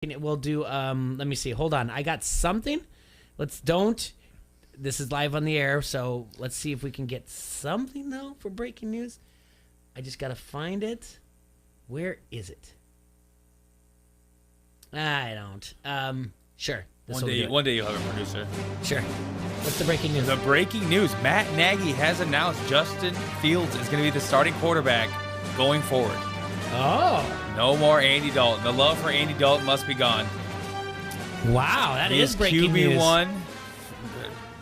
We'll do, let me see. Hold on. I got something. This is live on the air, so let's see if we can get something, though, for breaking news. I just got to find it. Where is it? I don't. Sure. One day you'll have a producer. Sure. What's the breaking news? The breaking news. Matt Nagy has announced Justin Fields is going to be the starting quarterback going forward. Oh. No more Andy Dalton. The love for Andy Dalton must be gone. Wow, that is breaking news. QB1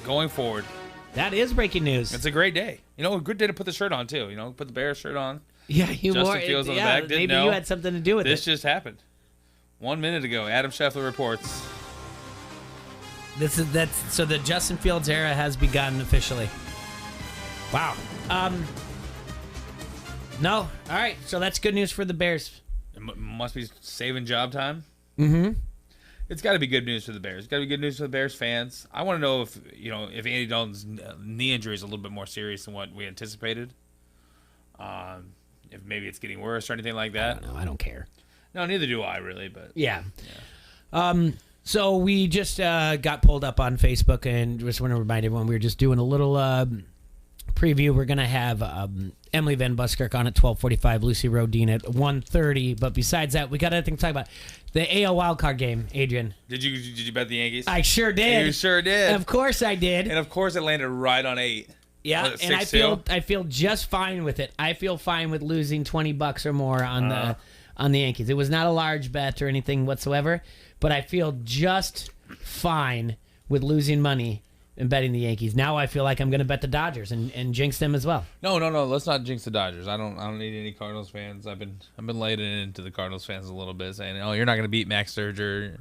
going forward. That is breaking news. It's a great day. A good day to put the shirt on, too. Put the Bears shirt on. Yeah, Justin Fields on the back. Didn't maybe know. You had something to do with This just happened. 1 minute ago, Adam Scheffler reports. So the Justin Fields era has begun officially. Wow. No. All right. So that's good news for the Bears. It must be saving job time. Mm-hmm. It's got to be good news for the Bears. It's got to be good news for the Bears fans. I want to know if Andy Dalton's knee injury is a little bit more serious than what we anticipated. If maybe it's getting worse or anything like that. I don't know. I don't care. No, neither do I really. But yeah. So we just got pulled up on Facebook, and just want to remind everyone we were just doing a little preview. We're going to have Emily Van Buskirk on at 12:45, Lucy Rodine at 1:30. But besides that, we got other things to talk about. The AL wildcard game, Adrian. Did you bet the Yankees? I sure did. You sure did. Of course I did. And of course it landed right on 8. Yeah, and I feel just fine with it. I feel fine with losing $20 or more on the Yankees. It was not a large bet or anything whatsoever, but I feel just fine with losing money and betting the Yankees. Now I feel like I'm going to bet the Dodgers and jinx them as well. No. Let's not jinx the Dodgers. I don't need any Cardinals fans. I've been laying into the Cardinals fans a little bit, saying, "Oh, you're not going to beat Max Scherzer,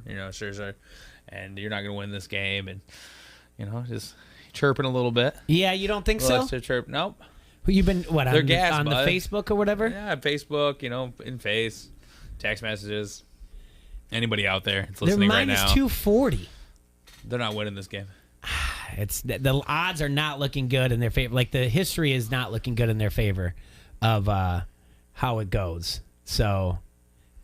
and you're not going to win this game," and just chirping a little bit. Yeah, you don't think so? Chirp. Nope. You've been on gassed, the Facebook or whatever? Yeah, Facebook. In face, text messages. Anybody out there that's listening right now? They're minus 240. They're not winning this game. It's the odds are not looking good in their favor. Like the history is not looking good in their favor of how it goes. So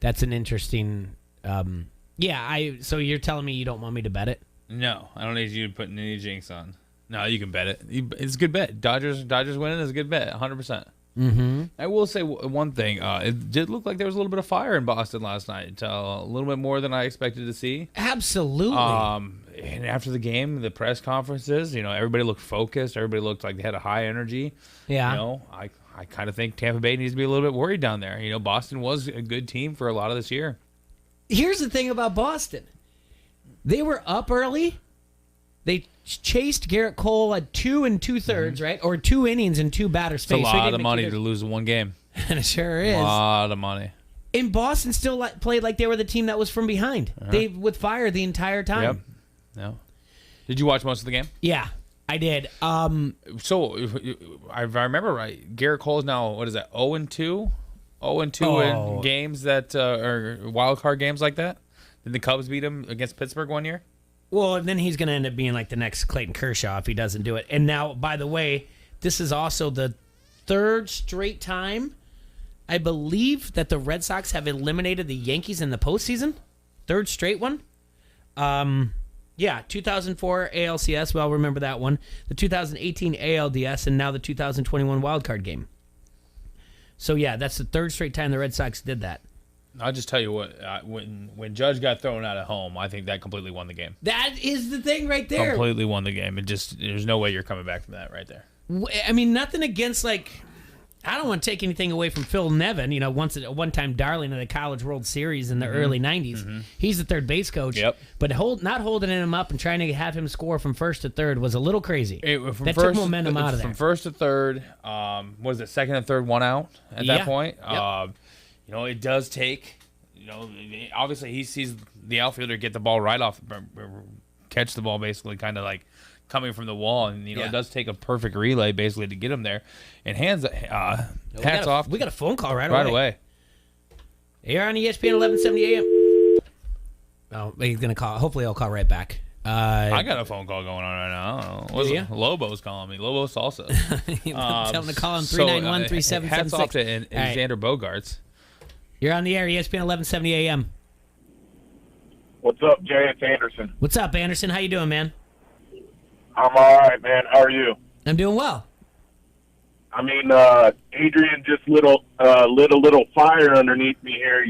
that's an interesting. So you're telling me you don't want me to bet it? No, I don't need you to put any jinx on. No, you can bet it. It's a good bet. Dodgers winning is a good bet, 100%. Mm-hmm. I will say one thing. It did look like there was a little bit of fire in Boston last night. A little bit more than I expected to see. Absolutely. And after the game, the press conferences, everybody looked focused. Everybody looked like they had a high energy. Yeah. I kind of think Tampa Bay needs to be a little bit worried down there. Boston was a good team for a lot of this year. Here's the thing about Boston. They were up early. They chased Garrett Cole at 2 2/3, right? Or 2 innings and 2 batters faced. It's a lot of money to lose one game. And it sure is. A lot of money. And Boston still played like they were the team that was from behind. They with fire the entire time. Yep. No. Did you watch most of the game? Yeah, I did. So, if I remember right, Garrett Cole is now, what is that, 0-2? 0-2 in games that are wild card games like that? Did the Cubs beat him against Pittsburgh one year? Well, and then he's going to end up being like the next Clayton Kershaw if he doesn't do it. And now, by the way, this is also the 3rd straight time, I believe, that the Red Sox have eliminated the Yankees in the postseason. 3rd straight one. Yeah, 2004 ALCS, well, remember that one. The 2018 ALDS, and now the 2021 wildcard game. So, yeah, that's the 3rd straight time the Red Sox did that. I'll just tell you what, when Judge got thrown out at home, I think that completely won the game. That is the thing right there. Completely won the game. There's no way you're coming back from that right there. I mean, nothing against, I don't want to take anything away from Phil Nevin, one-time darling of the College World Series in the early 90s. Mm-hmm. He's the third base coach. Yep. But not holding him up and trying to have him score from first to third was a little crazy. Took momentum out of there. From first to third, was it second and third, 1 out at that point? Yep. It does take, obviously he sees the outfielder get the ball right off, catch the ball basically kind of like coming from the wall, and it does take a perfect relay basically to get him there. And hats off. We got a phone call right away. You're on ESPN 1170 AM. Oh, he's gonna call. Hopefully, I'll call right back. I got a phone call going on right now. I don't know. Lobo's calling me. Lobo Salsa. Tell him to call him 391-3776. Hats off to Xander Bogaerts. You're on the air, ESPN 1170 AM. What's up, Jay? It's Anderson. What's up, Anderson? How you doing, man? I'm all right, man. How are you? I'm doing well. I mean, Adrian just lit a little fire underneath me here,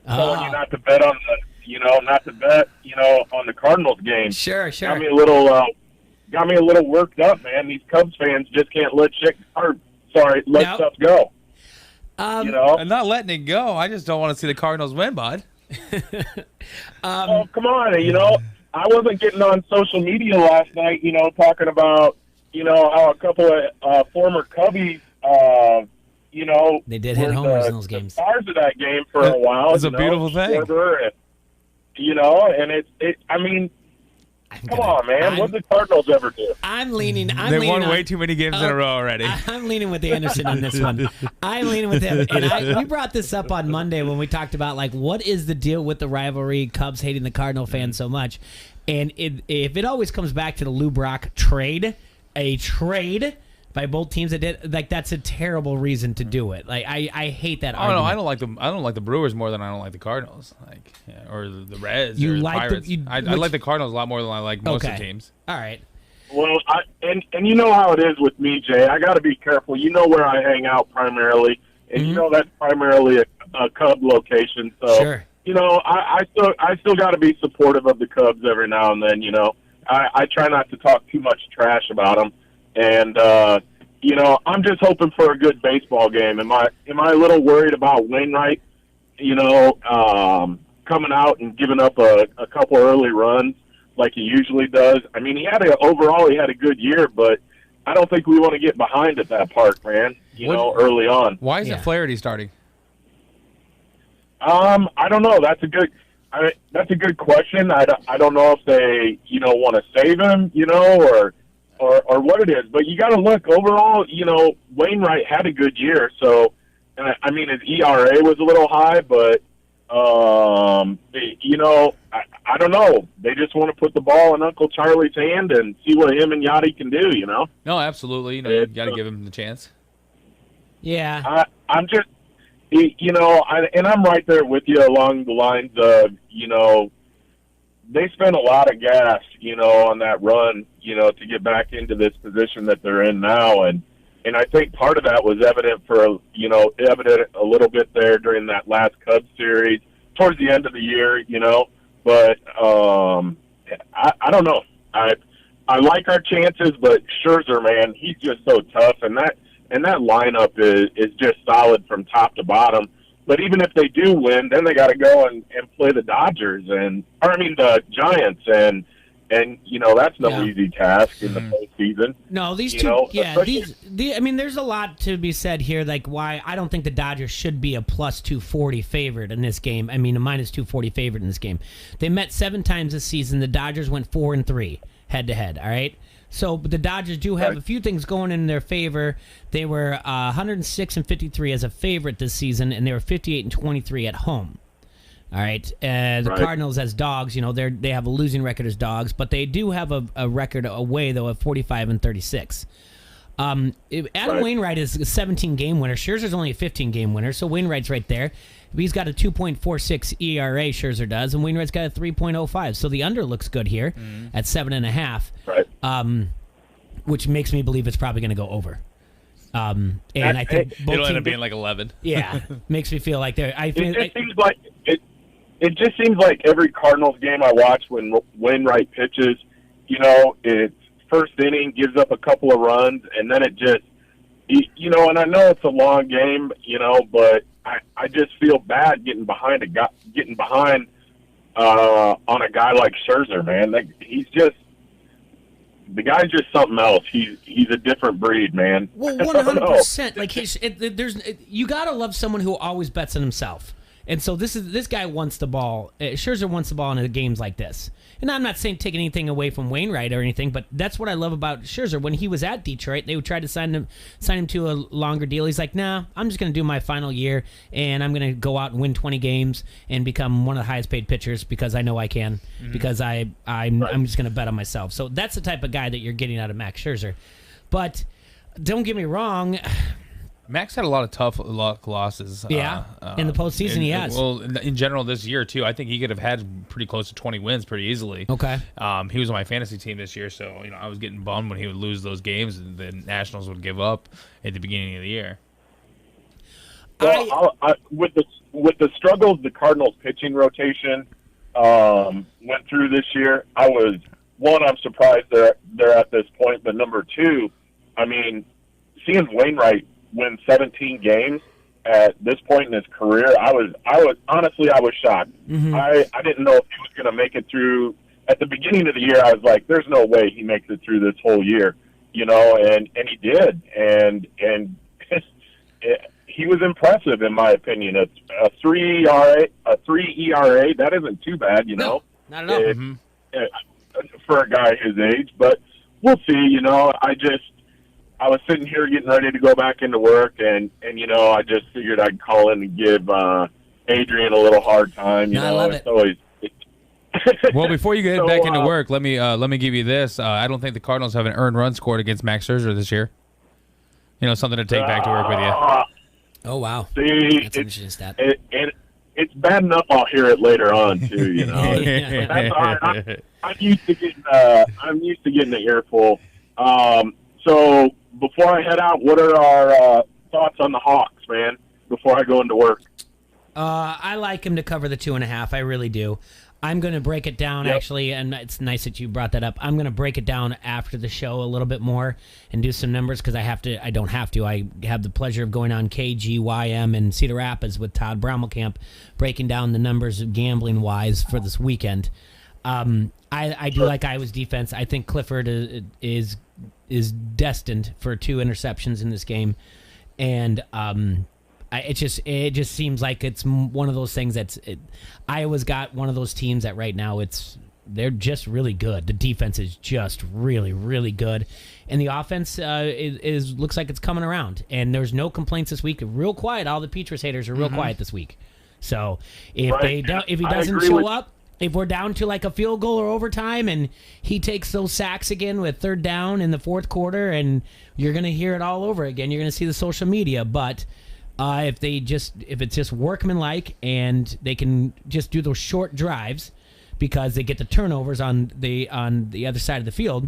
telling you not to bet on on the Cardinals game. Sure. Got me a little worked up, man. These Cubs fans just can't let stuff go. I'm not letting it go. I just don't want to see the Cardinals win, bud. Oh, come on. I wasn't getting on social media last night, talking about, how a couple of former Cubbies, they did hit homers in those the games. stars of that game for a while. It's a beautiful thing. Come on, man. What did the Cardinals ever do? They won way too many games in a row already. I'm leaning with Anderson on this one. I'm leaning with him. And we brought this up on Monday when we talked about, what is the deal with the rivalry, Cubs hating the Cardinal fans so much. And if it always comes back to the Lou Brock trade, a trade by both teams that did, that's a terrible reason to do it. I hate that argument. No, I don't like the Brewers more than I don't like the Cardinals, or the Reds, or the Pirates. I like the Cardinals a lot more than I like most of the teams. All right. Well, and you know how it is with me, Jay. I got to be careful. You know where I hang out primarily, and that's primarily a Cub location. So, sure. I still got to be supportive of the Cubs every now and then. I try not to talk too much trash about them. And, I'm just hoping for a good baseball game. Am I a little worried about Wainwright, coming out and giving up a couple early runs like he usually does? I mean, overall he had a good year, but I don't think we want to get behind at that park, man, early on. Why isn't Flaherty starting? I don't know. That's a good question. I don't know if they, want to save him, or what it is. But you got to look overall. Wainwright had a good year, so I mean his ERA was a little high, but I don't know. They just want to put the ball in Uncle Charlie's hand and see what him and Yachty can do. No, absolutely. You got to give him the chance. Yeah. I'm just. And I'm right there with you along the lines of, they spent a lot of gas, on that run, to get back into this position that they're in now. And I think part of that was evident a little bit there during that last Cubs series towards the end of the year, but I don't know. I like our chances, but Scherzer, man, he's just so tough. And that lineup is just solid from top to bottom. But even if they do win, then they got to go and play the the Giants, and that's no easy task in the postseason. No, these two, there's a lot to be said here, why I don't think the Dodgers should be a plus 240 favorite in this game. I mean, a minus 240 favorite in this game. They met 7 times this season. The Dodgers went 4-3 head to head. All right. So the Dodgers do have a few things going in their favor. They were 106-53 as a favorite this season, and they were 58-23 at home. All right. The Cardinals as dogs, they have a losing record as dogs, but they do have a record away though of 45-36. Adam Wainwright is a 17-game winner. Scherzer's only a 15-game winner, so Wainwright's right there. He's got a 2.46 ERA, Scherzer does, and Wainwright's got a 3.05. So the under looks good here at 7.5, which makes me believe it's probably going to go over. And I think it'll end up being like 11. Yeah, makes me feel like they're. It just seems like every Cardinals game I watch when Wainwright pitches, it's first inning, gives up a couple of runs, and then it just, and I know it's a long game, but I just feel bad getting behind on a guy like Scherzer, man. The guy's just something else. He's a different breed, man. Well, 100%. You gotta love someone who always bets on himself. And so this guy wants the ball. Scherzer wants the ball in games like this. And I'm not saying taking anything away from Wainwright or anything, but that's what I love about Scherzer. When he was at Detroit, they would try to sign him to a longer deal. He's like, nah, I'm just going to do my final year, and I'm going to go out and win 20 games and become one of the highest paid pitchers because I know I can, because I'm just going to bet on myself. So that's the type of guy that you're getting out of Max Scherzer. But don't get me wrong. Max had a lot of tough luck losses. Yeah, in the postseason he has. Well, in general this year too. I think he could have had pretty close to 20 wins pretty easily. Okay. He was on my fantasy team this year, so I was getting bummed when he would lose those games and the Nationals would give up at the beginning of the year. Well, with the struggles the Cardinals pitching rotation went through this year, I'm surprised they're at this point, but number two, I mean, seeing Wainwright win 17 games at this point in his career, I was honestly shocked. Mm-hmm. I didn't know if he was going to make it through. At the beginning of the year, I was like, "There's no way he makes it through this whole year," and he did, and he was impressive in my opinion. It's a 3 ERA, that isn't too bad, No, not at all. For a guy his age, but we'll see. I was sitting here getting ready to go back into work, and I just figured I'd call in and give Adrian a little hard time. I love it. Always. Well, before you get back into work, let me give you this. I don't think the Cardinals have an earned run scored against Max Scherzer this year. Something to take back to work with you. Oh wow, see, that's an interesting stat. It's bad enough I'll hear it later on too. That's all right. I'm used to getting the earful. So before I head out, what are our thoughts on the Hawks, man? Before I go into work, I like him to cover the 2.5. I really do. I'm going to break it down, actually, and it's nice that you brought that up. I'm going to break it down after the show a little bit more and do some numbers because I have the pleasure of going on KGYM in Cedar Rapids with Todd Bromelkamp, breaking down the numbers gambling-wise for this weekend. I do like Iowa's defense. I think Clifford is destined for 2 interceptions in this game, and it just seems like it's one of those things Iowa's got one of those teams that right now they're just really good. The defense is just really, really good, and the offense looks like it's coming around. And there's no complaints this week. Real quiet. All the Petrus haters are real quiet this week. So if he doesn't show up. If we're down to like a field goal or overtime and he takes those sacks again with 3rd down in the 4th quarter, and you're going to hear it all over again. You're going to see the social media. But if it's just workmanlike and they can just do those short drives because they get the turnovers on the other side of the field,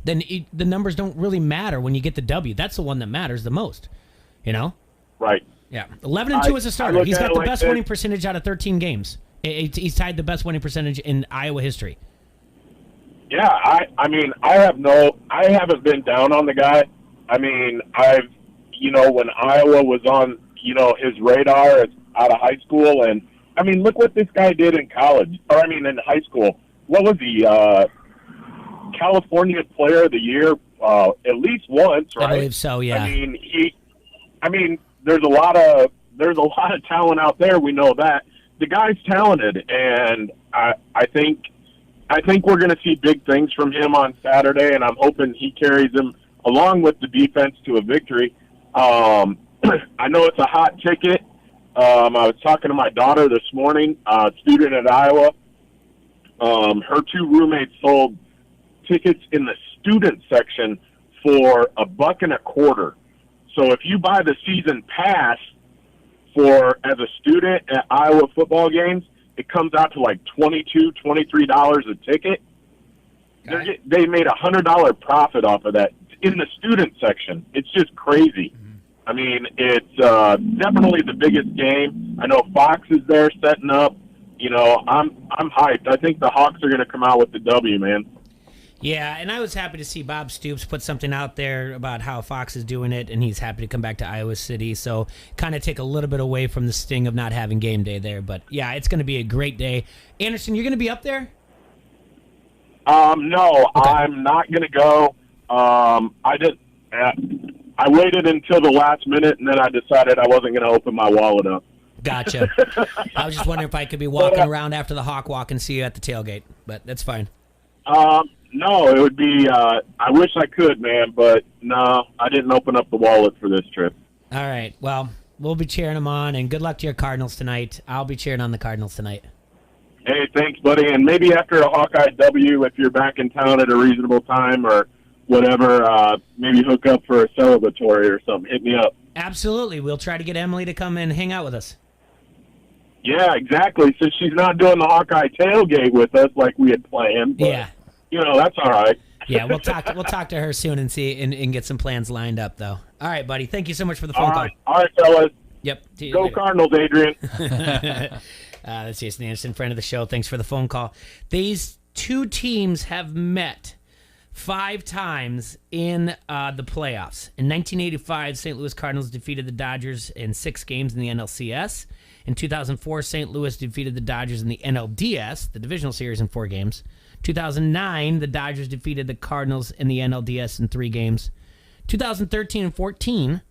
then the numbers don't really matter when you get the W. That's the one that matters the most, Right. Yeah. 11-2 as a starter. He's got the best winning percentage out of 13 games. He's tied the best winning percentage in Iowa history. Yeah, I mean, I haven't been down on the guy. I mean, when Iowa was on, his radar out of high school, and I mean, look what this guy did in college, in high school. What was he, California Player of the Year, at least once, right? I believe so, yeah. I mean, there's a lot of talent out there. We know that. The guy's talented, and I think we're going to see big things from him on Saturday, and I'm hoping he carries them along with the defense to a victory. I know it's a hot ticket. I was talking to my daughter this morning, a student at Iowa. Her 2 roommates sold tickets in the student section for $1.25. So if you buy the season pass as a student at Iowa football games, it comes out to like $22, $23 a ticket. Okay. They made $100 profit off of that in the student section. It's just crazy. Mm-hmm. I mean, it's definitely the biggest game. I know Fox is there setting up. I'm hyped. I think the Hawks are going to come out with the W, man. Yeah, and I was happy to see Bob Stoops put something out there about how Fox is doing it, and he's happy to come back to Iowa City. So kind of take a little bit away from the sting of not having game day there. But, yeah, it's going to be a great day. Anderson, you're going to be up there? No, okay. I'm not going to go. I waited until the last minute, and then I decided I wasn't going to open my wallet up. Gotcha. I was just wondering if I could be walking around after the Hawk Walk and see you at the tailgate, but that's fine. No, it would be, I wish I could, man, but no, I didn't open up the wallet for this trip. All right. Well, we'll be cheering them on, and good luck to your Cardinals tonight. I'll be cheering on the Cardinals tonight. Hey, thanks, buddy. And maybe after a Hawkeye W, if you're back in town at a reasonable time or whatever, maybe hook up for a celebratory or something. Hit me up. Absolutely. We'll try to get Emily to come and hang out with us. Yeah, exactly. So she's not doing the Hawkeye tailgate with us like we had planned. But, Yeah. That's all right. Yeah, we'll talk to her soon and see and get some plans lined up, though. All right, buddy. Thank you so much for the phone call. All right, fellas. Yep. Go later. Cardinals, Adrian. That's Jason Anderson, friend of the show. Thanks for the phone call. These two teams have met 5 times in the playoffs. In 1985, St. Louis Cardinals defeated the Dodgers in 6 games in the NLCS. In 2004, St. Louis defeated the Dodgers in the NLDS, the divisional series, in 4 games. 2009, the Dodgers defeated the Cardinals in the NLDS in 3 games. 2013 and 14,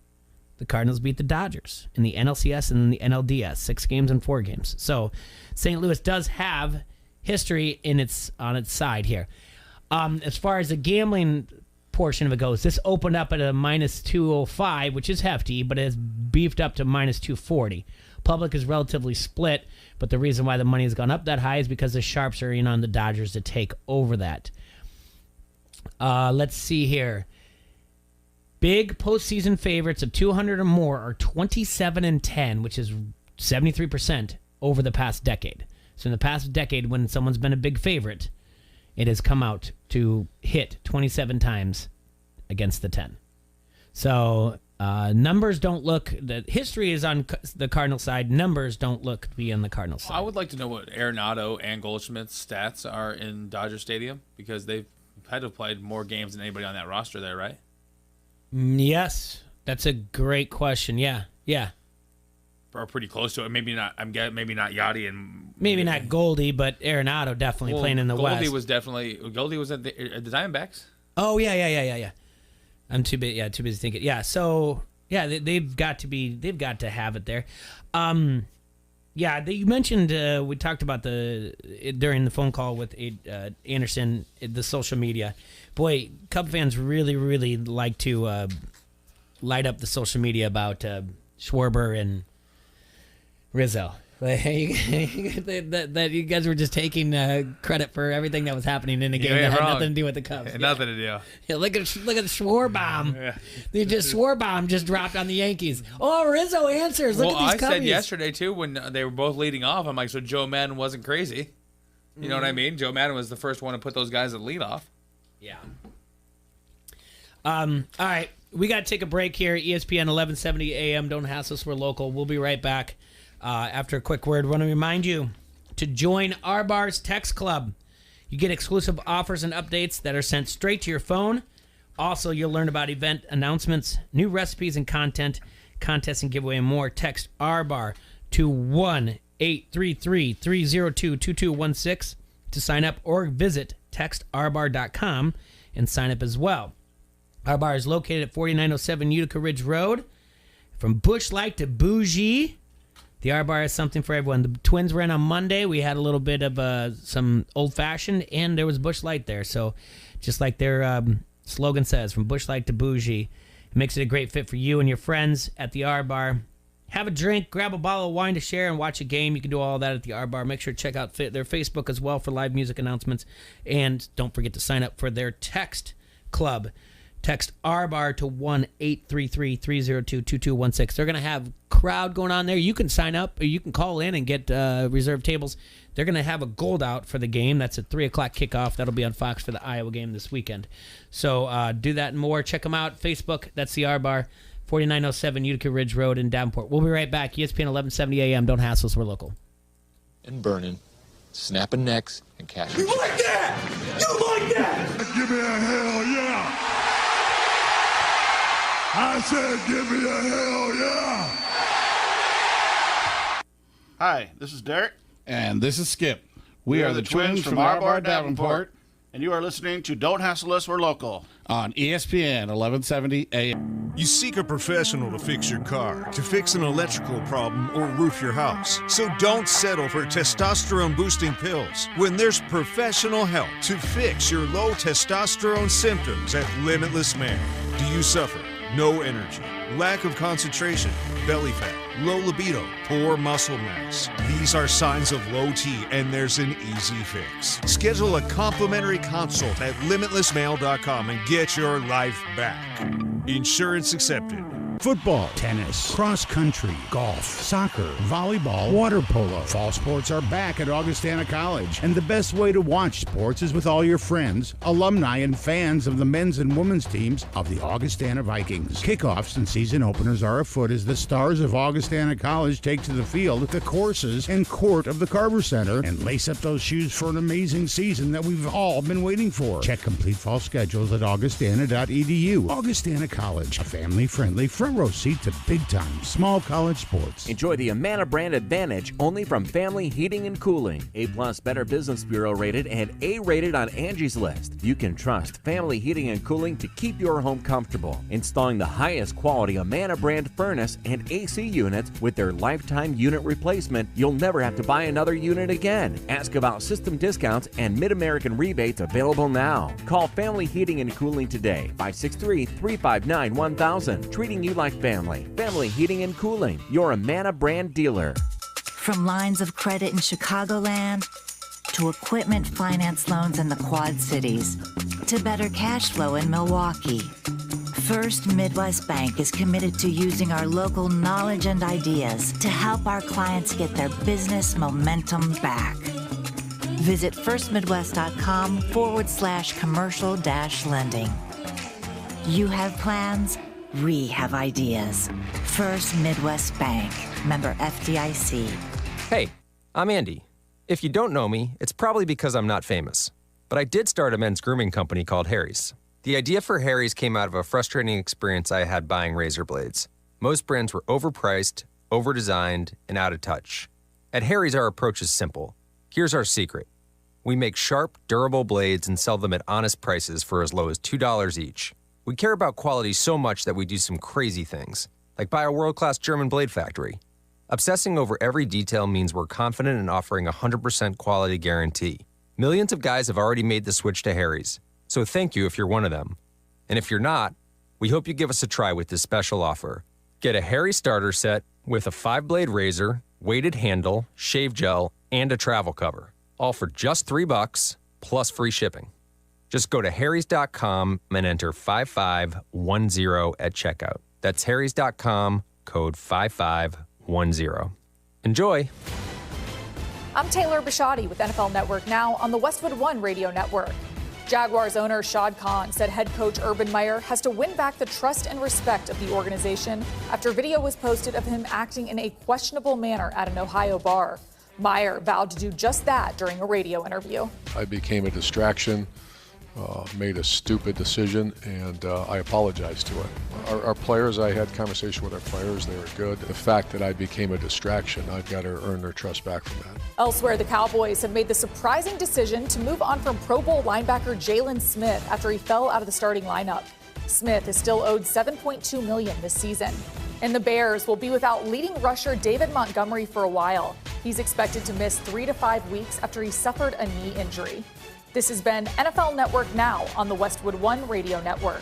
the Cardinals beat the Dodgers in the NLCS and the NLDS, 6 games and 4 games. So St. Louis does have history on its side here. As far as the gambling portion of it goes, this opened up at a minus 205, which is hefty, but it has beefed up to minus 240. Public is relatively split, but the reason why the money has gone up that high is because the sharps are in on the Dodgers to take over that. Let's see here. Big postseason favorites of 200 or more are 27 and 10, which is 73% over the past decade. So in the past decade, when someone's been a big favorite, it has come out to hit 27 times against the 10. So numbers don't look. The history is on the Cardinal side. Numbers don't look to be on the Cardinal side. I would like to know what Arenado and Goldschmidt's stats are in Dodger Stadium, because they've had to have played more games than anybody on that roster there, right? Yes, that's a great question. Yeah. Or pretty close to it. Maybe not. Maybe not Yachty and Maybe not Goldie, but Arenado definitely playing in the West. Goldie was at the Diamondbacks. Oh yeah. I'm too busy thinking. Yeah, so yeah, they've got to have it there. You mentioned we talked about during the phone call with Anderson, the social media. Boy, Cub fans really, really like to light up the social media about Schwarber and Rizzo. That you guys were just taking credit for everything that was happening in the game that had nothing to do with the Cubs. Nothing to do. Yeah, look at the Schwarbomb. Yeah. Schwarbomb just dropped on the Yankees. Oh, Rizzo answers. Look at these Cubbies. I said yesterday too when they were both leading off. I'm like, so Joe Madden wasn't crazy. You know what I mean? Joe Madden was the first one to put those guys at leadoff. Yeah. All right, we got to take a break here. ESPN 1170 AM. Don't hassle us. We're local. We'll be right back. After a quick word, I want to remind you to join Our Bar's Text Club. You get exclusive offers and updates that are sent straight to your phone. Also, you'll learn about event announcements, new recipes and content, contests and giveaway, and more. Text Our Bar to 1-833-302-2216 to sign up, or visit textourbar.com and sign up as well. Our Bar is located at 4907 Utica Ridge Road. From Busch Light to Bougie, the R Bar is something for everyone. The Twins were in on Monday. We had a little bit of some old-fashioned, and there was Busch Light there. So just like their slogan says, from Busch Light to Bougie, it makes it a great fit for you and your friends at the R Bar. Have a drink, grab a bottle of wine to share, and watch a game. You can do all that at the R Bar. Make sure to check out their Facebook as well for live music announcements. And don't forget to sign up for their text club. Text RBAR to 1-833-302-2216. They're going to have crowd going on there. You can sign up, or you can call in and get reserved tables. They're going to have a gold out for the game. That's at 3 o'clock kickoff. That'll be on Fox for the Iowa game this weekend. So do that and more. Check them out. Facebook, that's the RBAR, 4907 Utica Ridge Road in Davenport. We'll be right back. ESPN 1170 AM. Don't hassle us. We're local. And burning, snapping necks, and cashing. You like that? You like that? Give me a hell yeah! I said, give me a hell yeah! Hi, this is Derek. And this is Skip. We are the twins from Our Bar Davenport. And you are listening to Don't Hassle Us, We're Local. On ESPN 1170 AM. You seek a professional to fix your car, to fix an electrical problem, or roof your house. So don't settle for testosterone-boosting pills when there's professional help to fix your low testosterone symptoms at Limitless Man. Do you suffer no energy, lack of concentration, belly fat, low libido, poor muscle mass? These are signs of low T, and there's an easy fix. Schedule a complimentary consult at limitlessmail.com and get your life back. Insurance accepted. football, tennis, cross country, golf, soccer, volleyball, water polo. Fall sports are back at Augustana College, and the best way to watch sports is with all your friends, alumni, and fans of the men's and women's teams of the Augustana Vikings. Kickoffs and season openers are afoot as the stars of Augustana College take to the field, the courses, and court of the Carver Center and lace up those shoes for an amazing season that we've all been waiting for. Check complete fall schedules at augustana.edu. Augustana College, a family-friendly front row seat to big-time small college sports. Enjoy the Amana brand advantage only from Family Heating and Cooling. A+ Better Business Bureau rated and A-rated on Angie's List. You can trust Family Heating and Cooling to keep your home comfortable. Installing the highest quality Amana brand furnace and AC units with their lifetime unit replacement, you'll never have to buy another unit again. Ask about system discounts and Mid-American rebates available now. Call Family Heating and Cooling today, 563-359-1000. Treating you like family. Family Heating and Cooling, your Amana brand dealer. From lines of credit in Chicagoland to equipment finance loans in the Quad Cities to better cash flow in Milwaukee, First Midwest Bank is committed to using our local knowledge and ideas to help our clients get their business momentum back. Visit firstmidwest.com/commercial-lending. You have plans, we have ideas. First Midwest Bank, member FDIC. Hey, I'm Andy. If you don't know me, it's probably because I'm not famous. But I did start a men's grooming company called Harry's. The idea for Harry's came out of a frustrating experience I had buying razor blades. Most brands were overpriced, overdesigned, and out of touch. At Harry's, our approach is simple. Here's our secret. We make sharp, durable blades and sell them at honest prices for as low as $2 each. We care about quality so much that we do some crazy things, like buy a world-class German blade factory. Obsessing over every detail means we're confident in offering a 100% quality guarantee. Millions of guys have already made the switch to Harry's, so thank you if you're one of them. And if you're not, we hope you give us a try with this special offer. Get a Harry starter set with a 5-blade razor, weighted handle, shave gel, and a travel cover. All for just $3 plus free shipping. Just go to harrys.com and enter 5510 at checkout. That's harrys.com, code 5510. Enjoy. I'm Taylor Bishotti with NFL Network Now on the Westwood One Radio Network. Jaguars owner Shad Khan said head coach Urban Meyer has to win back the trust and respect of the organization after video was posted of him acting in a questionable manner at an Ohio bar. Meyer vowed to do just that during a radio interview. I became a distraction, made a stupid decision, and I apologize to it. Our players, I had conversation with our players, they were good. The fact that I became a distraction, I've got to earn their trust back from that. Elsewhere, the Cowboys have made the surprising decision to move on from Pro Bowl linebacker Jalen Smith after he fell out of the starting lineup. Smith is still owed $7.2 million this season. And the Bears will be without leading rusher David Montgomery for a while. He's expected to miss 3 to 5 weeks after he suffered a knee injury. This has been NFL Network Now on the Westwood One Radio Network.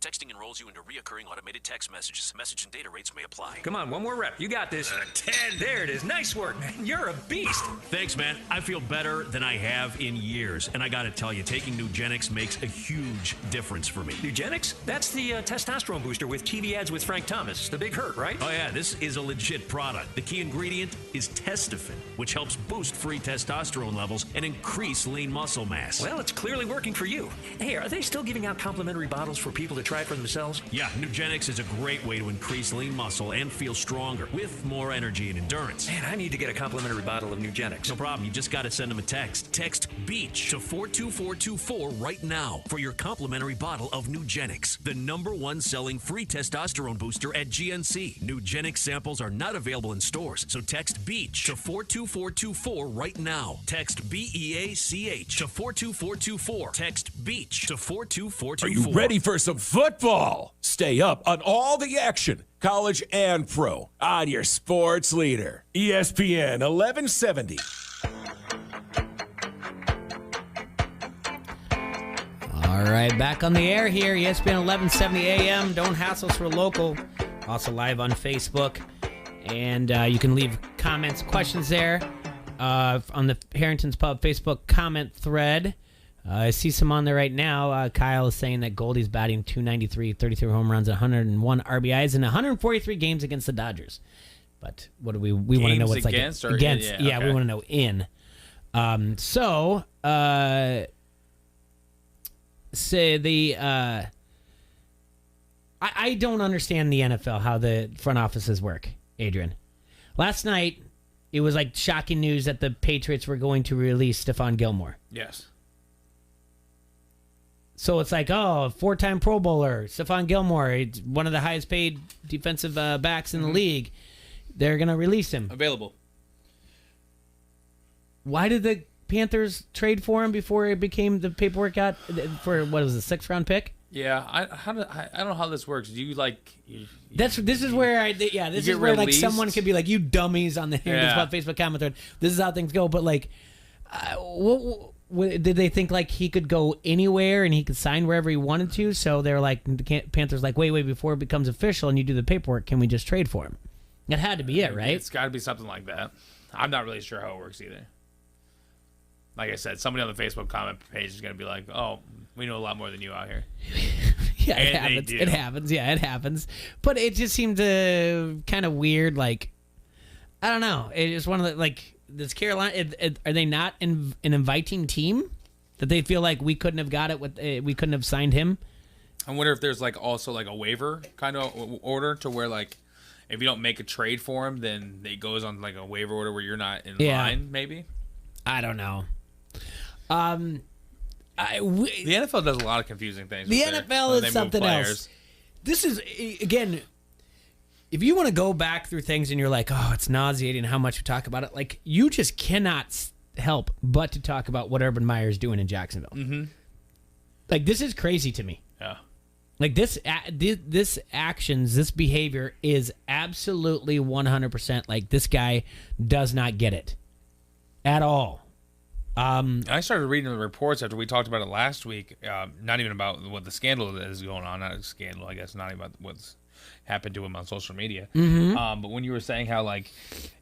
Texting enrolls you into reoccurring automated text messages. Message and data rates may apply. Come on, one more rep. You got this. 10. There it is. Nice work, man. You're a beast. Thanks, man. I feel better than I have in years. And I got to tell you, taking Nugenix makes a huge difference for me. Nugenix? That's the testosterone booster with TV ads with Frank Thomas. The big hurt, right? Oh, yeah. This is a legit product. The key ingredient is Testofen, which helps boost free testosterone levels and increase lean muscle mass. Well, it's clearly working for you. Hey, are they still giving out complimentary bottles for people to try for themselves? Yeah, Nugenix is a great way to increase lean muscle and feel stronger with more energy and endurance. Man, I need to get a complimentary bottle of Nugenix. No problem. You just got to send them a text. Text BEACH to 42424 right now for your complimentary bottle of Nugenix, the #1 selling free testosterone booster at GNC. Nugenix samples are not available in stores, so text BEACH to 42424 right now. Text BEACH to 42424. Text BEACH to 42424. Are you ready for some football? Stay up on all the action, college and pro, on your sports leader, ESPN 1170. All right, back on the air here, ESPN 1170 AM. Don't hassle us, we're local. Also live on Facebook. And you can leave comments, questions there. on the Harrington's Pub Facebook comment thread. I see some on there right now. Kyle is saying that Goldie's batting .293, 33 home runs, 101 RBIs in 143 games against the Dodgers. But what do we want to know what's against like or against? In? Yeah, we want to know in. Say the I don't understand the NFL, how the front offices work, Adrian. Last night, it was like shocking news that the Patriots were going to release Stephon Gilmore. Yes. So it's like, oh, 4-time Pro Bowler, Stephon Gilmore, he's one of the highest paid defensive backs in the league. They're going to release him. Available. Why did the Panthers trade for him before it became the paperwork got for, what was it, 6th round pick? Yeah, I don't know how this works. Do you like? This is where like someone could be like, you dummies on the Facebook comment thread. This is how things go. But like, did they think like he could go anywhere and he could sign wherever he wanted to? So they're like, the Panthers like, wait, before it becomes official and you do the paperwork, can we just trade for him? That had to be it, right? It's got to be something like that. I'm not really sure how it works either. Like I said, somebody on the Facebook comment page is going to be like, oh, we know a lot more than you out here. Yeah, it happens. It happens. Yeah, it happens. But it just seemed kind of weird. Like, I don't know. It's one of the, like, does Carolina, are they not an inviting team that they feel like we couldn't have got it with, we couldn't have signed him? I wonder if there's like also like a waiver kind of order to where like if you don't make a trade for him, then it goes on like a waiver order where you're not in line. Maybe. I don't know. The NFL does a lot of confusing things. The NFL is something else. This is, again, if you want to go back through things and you're like, oh, it's nauseating how much we talk about it, like, you just cannot help but to talk about what Urban Meyer is doing in Jacksonville. Mm-hmm. Like, this is crazy to me. Yeah. Like, this actions, this behavior is absolutely 100% like this guy does not get it at all. I started reading the reports after we talked about it last week. Not even about what the scandal that is going on. Not a scandal, I guess. Not even about what's happened to him on social media. Mm-hmm. But when you were saying how like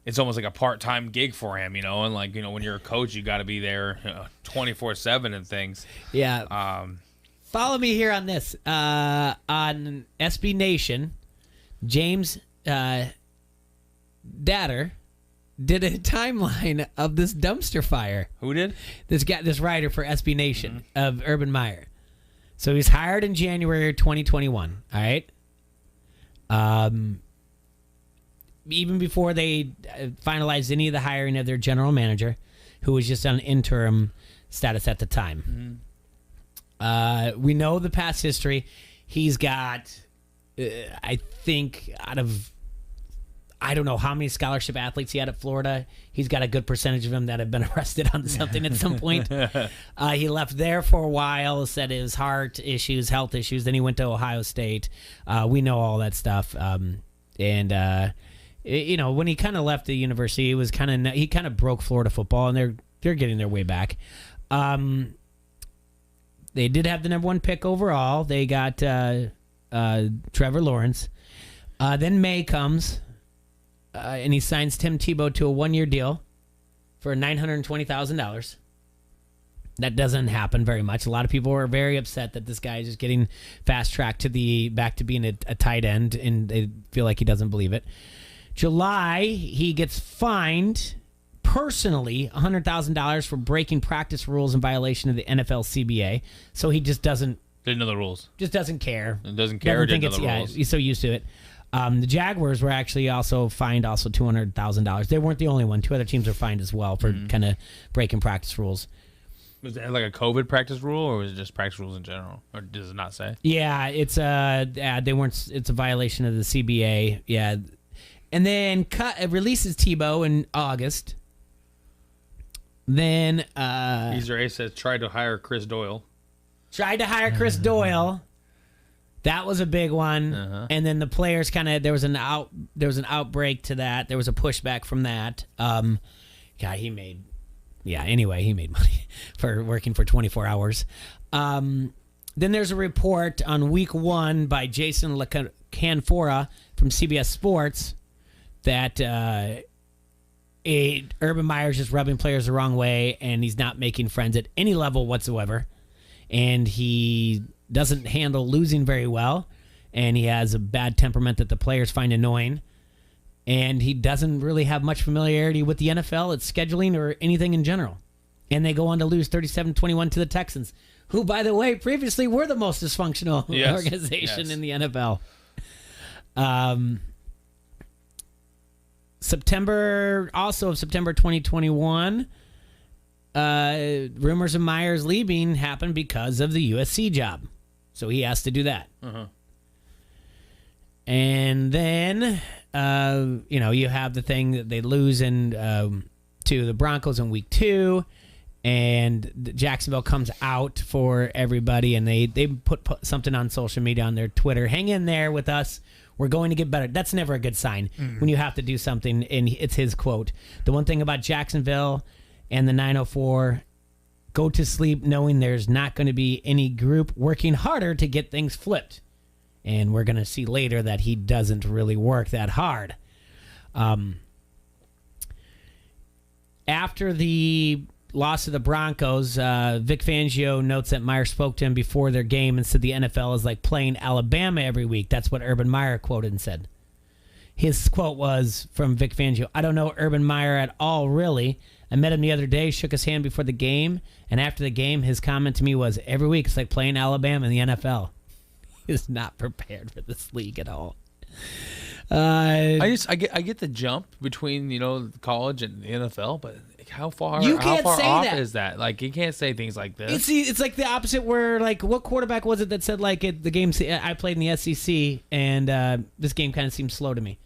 it's almost like a part-time gig for him, you know, and like when you're a coach, you got to be there 24/7 and things. Yeah. Follow me here on this on SB Nation. James Datter did a timeline of this dumpster fire. Who did? This writer for SB Nation of Urban Meyer. So he's hired in January 2021. All right. Even before they finalized any of the hiring of their general manager, who was just on interim status at the time. We know the past history. He's got, I think, I don't know how many scholarship athletes he had at Florida. He's got a good percentage of them that have been arrested on something at some point. He left there for a while, said it was heart issues, health issues. Then he went to Ohio State. We know all that stuff. When he kind of left the university, he kind of broke Florida football, and they're getting their way back. They did have the number 1 pick overall. They got Trevor Lawrence. Then May comes. And he signs Tim Tebow to a 1-year deal for $920,000. That doesn't happen very much. A lot of people are very upset that this guy is just getting fast-tracked back to being a tight end, and they feel like he doesn't believe it. July, he gets fined personally $100,000 for breaking practice rules in violation of the NFL CBA. So he just didn't know the rules. Just doesn't care. It doesn't care. Didn't know the rules. He's so used to it. The Jaguars were actually also fined $200,000. They weren't the only one. 2 other teams were fined as well for kind of breaking practice rules. Was that like a COVID practice rule, or was it just practice rules in general, or does it not say? Yeah, it's they weren't. It's a violation of the CBA. Yeah, and then releases Tebow in August. Then Easer A says tried to hire Chris Doyle. Tried to hire Chris Doyle. That was a big one. And then the players there was an outbreak to that. There was a pushback from that. He made money for working for 24 hours. Then there's a report on week 1 by Jason LaCanfora from CBS Sports that Urban Meyer's just rubbing players the wrong way, and he's not making friends at any level whatsoever. And he doesn't handle losing very well, and he has a bad temperament that the players find annoying. And he doesn't really have much familiarity with the NFL, its scheduling, or anything in general. And they go on to lose 37-21 to the Texans, who, by the way, previously were the most dysfunctional organization in the NFL. September 2021, rumors of Myers leaving happened because of the USC job. So he has to do that. And then, you have the thing that they lose to the Broncos in week 2, and Jacksonville comes out for everybody, and they put something on social media on their Twitter. Hang in there with us. We're going to get better. That's never a good sign when you have to do something, and it's his quote. The one thing about Jacksonville and the 904, go to sleep knowing there's not going to be any group working harder to get things flipped. And we're going to see later that he doesn't really work that hard. After the loss of the Broncos, Vic Fangio notes that Meyer spoke to him before their game and said the NFL is like playing Alabama every week. That's what Urban Meyer quoted and said. His quote was from Vic Fangio, "I don't know Urban Meyer at all, really. I met him the other day, shook his hand before the game, and after the game, his comment to me was, every week it's like playing Alabama in the NFL." He is not prepared for this league at all. I get the jump between college and the NFL, but how far off is that? Like, you can't say things like this. It's like the opposite. Where what quarterback was it that said the game I played in the SEC and this game kind of seemed slow to me.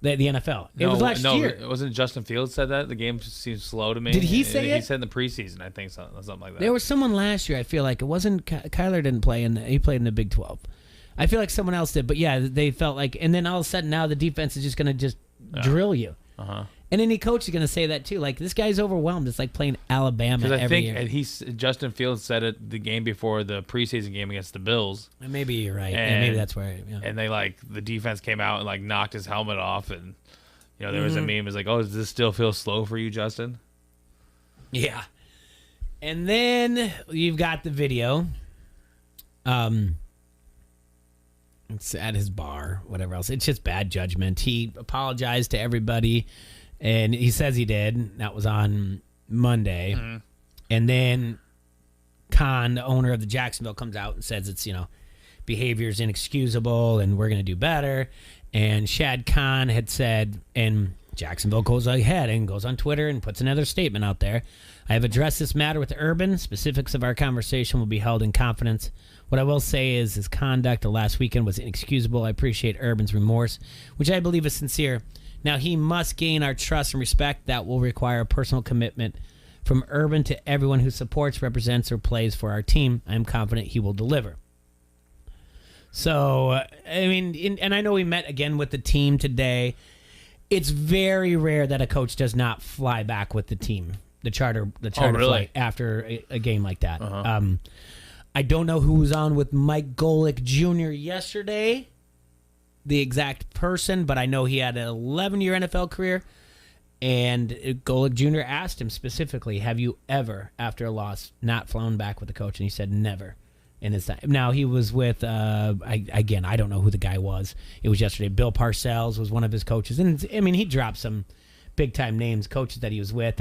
The NFL. It was last year. It wasn't Justin Fields said that the game seems slow to me. Did he say it? He said in the preseason, I think something like that. There was someone last year. I feel like it wasn't Kyler didn't play he played in the Big 12. I feel like someone else did, but yeah, they felt like, and then all of a sudden now the defense is just going to drill you. And any coach is going to say that too. Like, this guy's overwhelmed. It's like playing Alabama every year. Justin Fields said it the game before the preseason game against the Bills. And maybe you're right. And maybe that's where. Yeah. And they the defense came out and knocked his helmet off, and there was a meme. It was like, oh, does this still feel slow for you, Justin? Yeah. And then you've got the video. It's at his bar, whatever else. It's just bad judgment. He apologized to everybody, and he says he did. That was on Monday. And then Khan, the owner of the Jacksonville, comes out and says it's, behavior is inexcusable and we're going to do better. And Shad Khan had said, and Jacksonville goes ahead and goes on Twitter and puts another statement out there. "I have addressed this matter with Urban. Specifics of our conversation will be held in confidence. What I will say is his conduct of last weekend was inexcusable. I appreciate Urban's remorse, which I believe is sincere. Now, he must gain our trust and respect. That will require a personal commitment from Urban to everyone who supports, represents, or plays for our team. I am confident he will deliver." So, and I know we met again with the team today. It's very rare that a coach does not fly back with the team, the charter flight after a game like that. I don't know who was on with Mike Golick Jr. yesterday, the exact person, but I know he had an 11-year NFL career. And Golick Jr. asked him specifically, have you ever, after a loss, not flown back with the coach? And he said never in his time. Now, he was with, I don't know who the guy was. It was yesterday. Bill Parcells was one of his coaches. And, he dropped some big-time names, coaches that he was with.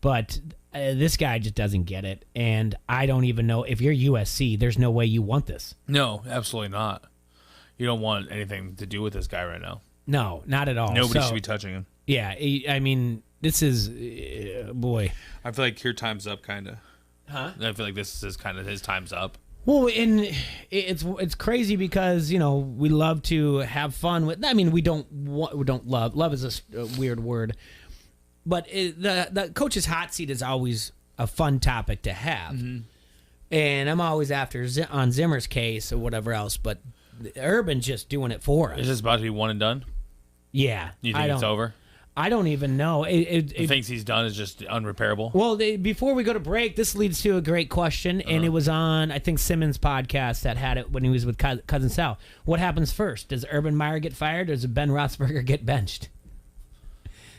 But this guy just doesn't get it. And I don't even know, if you're USC, there's no way you want this. No, absolutely not. You don't want anything to do with this guy right now. No, not at all. Nobody should be touching him. Yeah, this is, boy. I feel like your time's up, kind of. Huh? I feel like this is kind of his time's up. Well, and it's crazy because, we love to have fun with, we don't love. Love is a weird word. But the coach's hot seat is always a fun topic to have. Mm-hmm. And I'm always after on Zimmer's case or whatever else, but Urban's just doing it for us. Is this about to be one and done? Yeah. You think it's over? I don't even know. He thinks he's done is just unrepairable? Well, before we go to break, this leads to a great question, and it was on, I think, Simmons' podcast that had it when he was with Cousin Sal. What happens first? Does Urban Meyer get fired, or does Ben Roethlisberger get benched?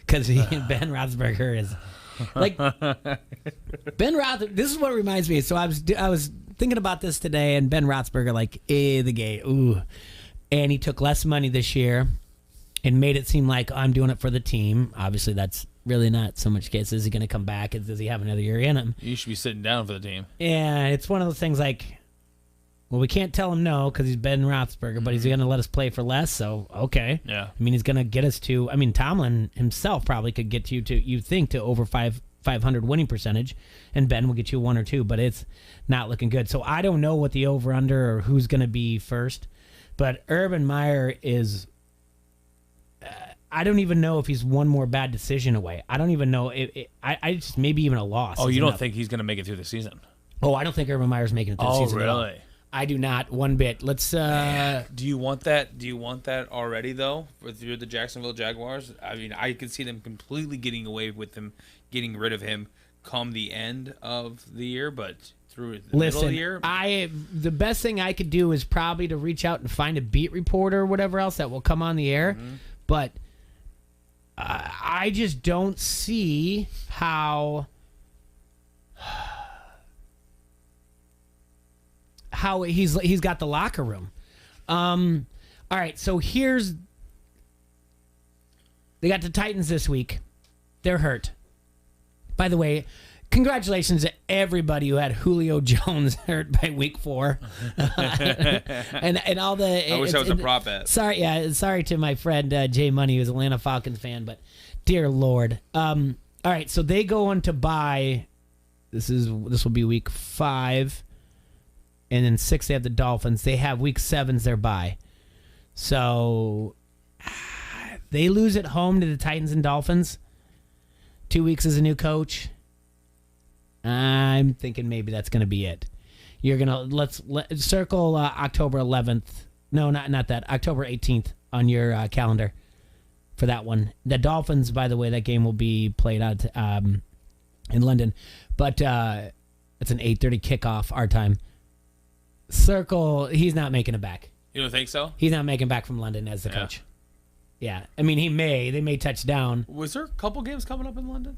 because Ben Roethlisberger is like Ben Roethlisberger. This is what reminds me. So I was thinking about this today, and Ben Roethlisberger, like, the gay, ooh, and he took less money this year and made it seem like I'm doing it for the team. Obviously, that's really not so much case. Is he going to come back? Does he have another year in him? You should be sitting down for the team. And it's one of those things like, well, we can't tell him no because he's Ben Roethlisberger, but he's going to let us play for less. So, okay. Yeah. I mean, he's going to get us to, I mean, Tomlin himself probably could get you to, you think, to over 500 winning percentage, and Ben will get you 1 or 2, but it's not looking good. So I don't know what the over-under or who's going to be first, but Urban Meyer is, I don't even know if he's one more bad decision away. I don't even know. I just, maybe even a loss. Oh, you don't think he's going to make it through the season? Oh, I don't think Urban Meyer's making it through the season. Oh, really? I do not one bit. Let's. Do you want that? Do you want that already though? Through the Jacksonville Jaguars? I mean, I could see them completely getting away with him, getting rid of him, come the end of the year, but through the middle of the year. The best thing I could do is probably to reach out and find a beat reporter or whatever else that will come on the air, but I just don't see how he's got the locker room. All right, so they got the Titans this week. They're hurt. By the way, congratulations to everybody who had Julio Jones hurt by week 4. and all the. I wish I was a prop bet. Sorry to my friend Jay Money, who's an Atlanta Falcons fan, but dear Lord. All right, so they go on to bye. This will be week 5. And then 6, they have the Dolphins. They have week 7's their bye. So they lose at home to the Titans and Dolphins. 2 weeks as a new coach. I'm thinking maybe that's going to be it. You're going to let's circle October 11th. No, not that. October 18th on your calendar for that one. The Dolphins, by the way, that game will be played out in London. But it's an 8:30 kickoff our time. Circle, he's not making it back. You don't think so? He's not making back from London as the coach. Yeah. I mean, they may touch down. Was there a couple games coming up in London?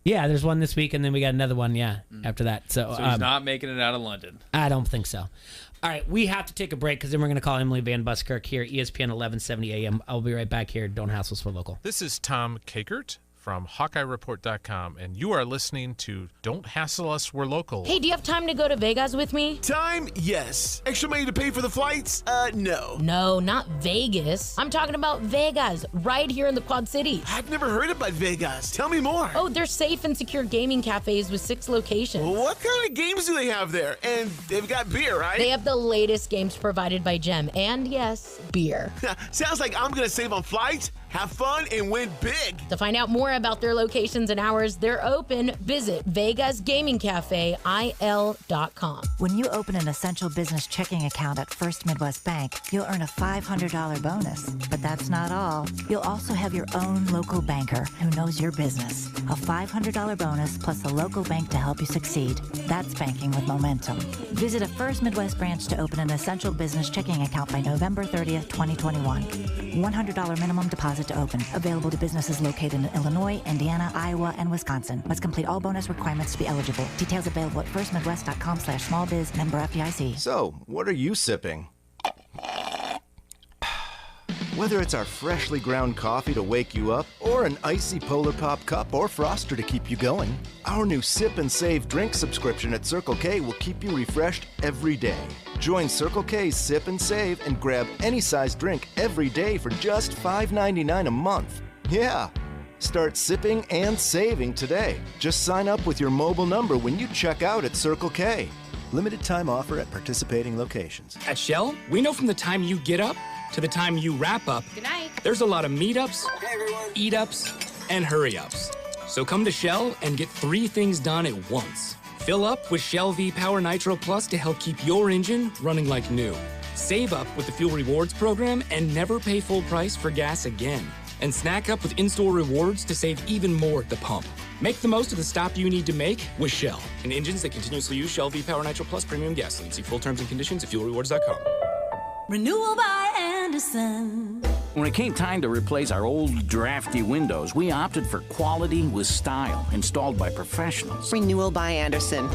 Yeah, there's one this week, and then we got another one, after that. So he's not making it out of London. I don't think so. All right, we have to take a break because then we're going to call Emily Van Buskirk here, ESPN 1170 AM. I'll be right back here. Don't Hassle Us for Local. This is Tom Kakert from HawkeyeReport.com, and you are listening to Don't Hassle Us, We're Local. Hey, do you have time to go to Vegas with me? Time? Yes. Extra money to pay for the flights? No. No, not Vegas. I'm talking about Vegas, right here in the Quad Cities. I've never heard about Vegas. Tell me more. Oh, they're safe and secure gaming cafes with 6 locations. Well, what kind of games do they have there? And they've got beer, right? They have the latest games provided by Gem, and yes, beer. Sounds like I'm gonna save on flights, have fun, and win big. To find out more about their locations and hours they're open, visit VegasGamingCafeIL.com. When you open an essential business checking account at First Midwest Bank, you'll earn a $500 bonus. But that's not all. You'll also have your own local banker who knows your business. A $500 bonus plus a local bank to help you succeed. That's banking with momentum. Visit a First Midwest branch to open an essential business checking account by November 30th, 2021. $100 minimum deposit to open. Available to businesses located in Illinois, Indiana, Iowa, and Wisconsin. Must complete all bonus requirements to be eligible. Details available at firstmidwest.com/smallbiz, member FDIC. So, what are you sipping? Whether it's our freshly ground coffee to wake you up, or an icy Polar Pop cup or Froster to keep you going, our new Sip and Save drink subscription at Circle K will keep you refreshed every day. Join Circle K's Sip and Save and grab any size drink every day for just $5.99 a month. Yeah! Start sipping and saving today. Just sign up with your mobile number when you check out at Circle K. Limited time offer at participating locations. At Shell, we know from the time you get up to the time you wrap up, Good night. There's a lot of meetups, eat-ups, and hurry-ups. So come to Shell and get 3 things done at once. Fill up with Shell V-Power Nitro Plus to help keep your engine running like new. Save up with the Fuel Rewards program and never pay full price for gas again. And snack up with in-store rewards to save even more at the pump. Make the most of the stop you need to make with Shell. And engines that continuously use Shell V-Power Nitro Plus Premium Gasoline. See full terms and conditions at fuelrewards.com. Renewal by Anderson. When it came time to replace our old drafty windows, we opted for quality with style, installed by professionals. Renewal by Andersen.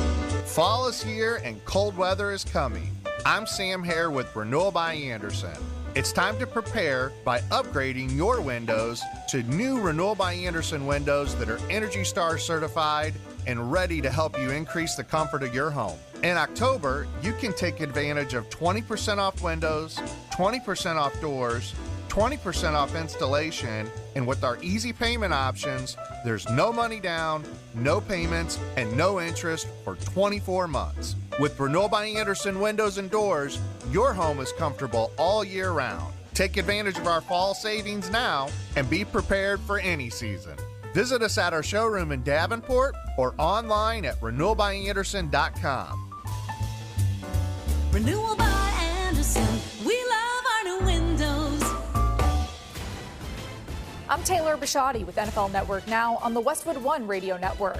Fall is here and cold weather is coming. I'm Sam Hare with Renewal by Andersen. It's time to prepare by upgrading your windows to new Renewal by Andersen windows that are Energy Star certified and ready to help you increase the comfort of your home. In October, you can take advantage of 20% off windows, 20% off doors, 20% off installation, and with our easy payment options, there's no money down, no payments, and no interest for 24 months. With Renewal by Andersen windows and doors, your home is comfortable all year round. Take advantage of our fall savings now and be prepared for any season. Visit us at our showroom in Davenport or online at renewalbyandersen.com. Renewal by Andersen. We love our new windows. I'm Taylor Bishotti with NFL Network Now on the Westwood One Radio Network.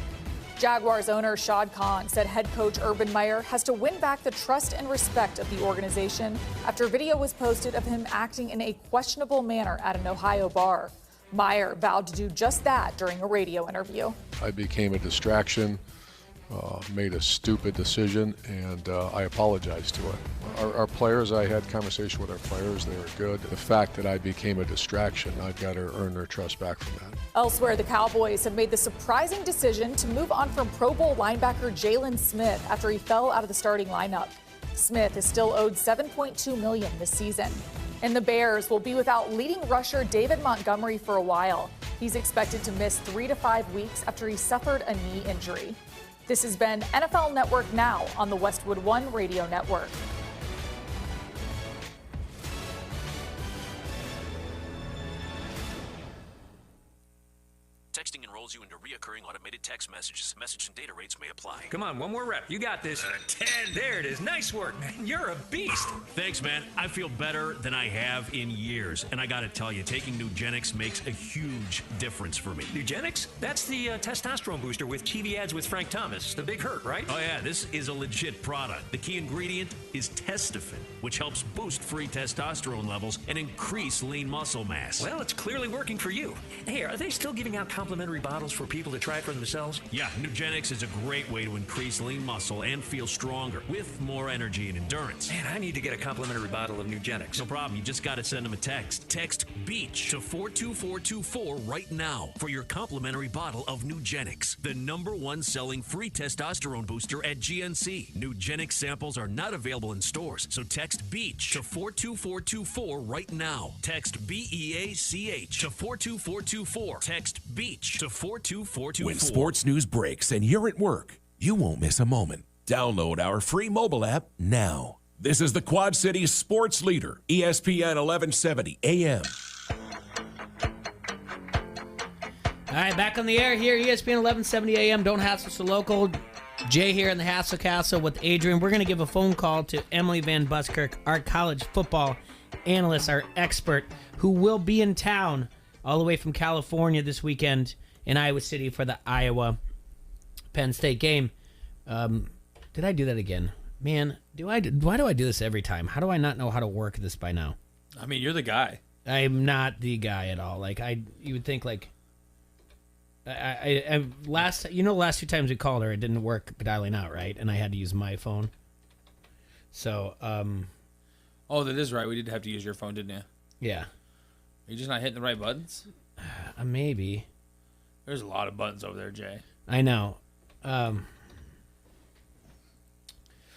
Jaguars owner Shad Khan said head coach Urban Meyer has to win back the trust and respect of the organization after video was posted of him acting in a questionable manner at an Ohio bar. Meyer vowed to do just that during a radio interview. I became a distraction, made a stupid decision, and I apologize to it. Our players, I had conversation with our players, they were good. The fact that I became a distraction, I've got to earn their trust back from that. Elsewhere, the Cowboys have made the surprising decision to move on from Pro Bowl linebacker Jalen Smith after he fell out of the starting lineup. Smith is still owed $7.2 million this season. And the Bears will be without leading rusher David Montgomery for a while. He's expected to miss 3 to 5 weeks after he suffered a knee injury. This has been NFL Network Now on the Westwood One Radio Network. Texting enrolls you into reoccurring automated text messages. Message and data rates may apply. Come on, one more rep. You got this. 10. There it is. Nice work, man. You're a beast. Thanks, man. I feel better than I have in years. And I got to tell you, taking Nugenix makes a huge difference for me. Nugenix? That's the testosterone booster with TV ads with Frank Thomas. The big hurt, right? Oh, yeah, this is a legit product. The key ingredient is Testofen, which helps boost free testosterone levels and increase lean muscle mass. Well, it's clearly working for you. Hey, are they still giving out complimentary bottles for people to try it for themselves? Yeah, Nugenix is a great way to increase lean muscle and feel stronger with more energy and endurance. Man, I need to get a complimentary bottle of Nugenix. No problem. You just got to send them a text. Text BEACH to 42424 right now for your complimentary bottle of Nugenix, the #1 selling free testosterone booster at GNC. Nugenix samples are not available in stores, so text BEACH to 42424 right now. Text BEACH to 42424. Text BEACH to 42424. When sports news breaks and you're at work, you won't miss a moment. Download our free mobile app now. This is the Quad Cities sports leader, ESPN 1170 AM. All right, back on the air here, ESPN 1170 AM. Don't hassle so local. Jay here in the Hassle Castle with Adrian. We're going to give a phone call to Emily Van Buskirk, our college football analyst, our expert, who will be in town all the way from California this weekend in Iowa City for the Iowa-Penn State game. Did I do that again? Man, why do I do this every time? How do I not know how to work this by now? I mean, you're the guy. I'm not the guy at all. Like you would think like last 2 times we called her, it didn't work dialing out, right? And I had to use my phone. So, oh, that is right. We did have to use your phone, didn't you? Yeah. Are you just not hitting the right buttons? Maybe. There's a lot of buttons over there, Jay. I know.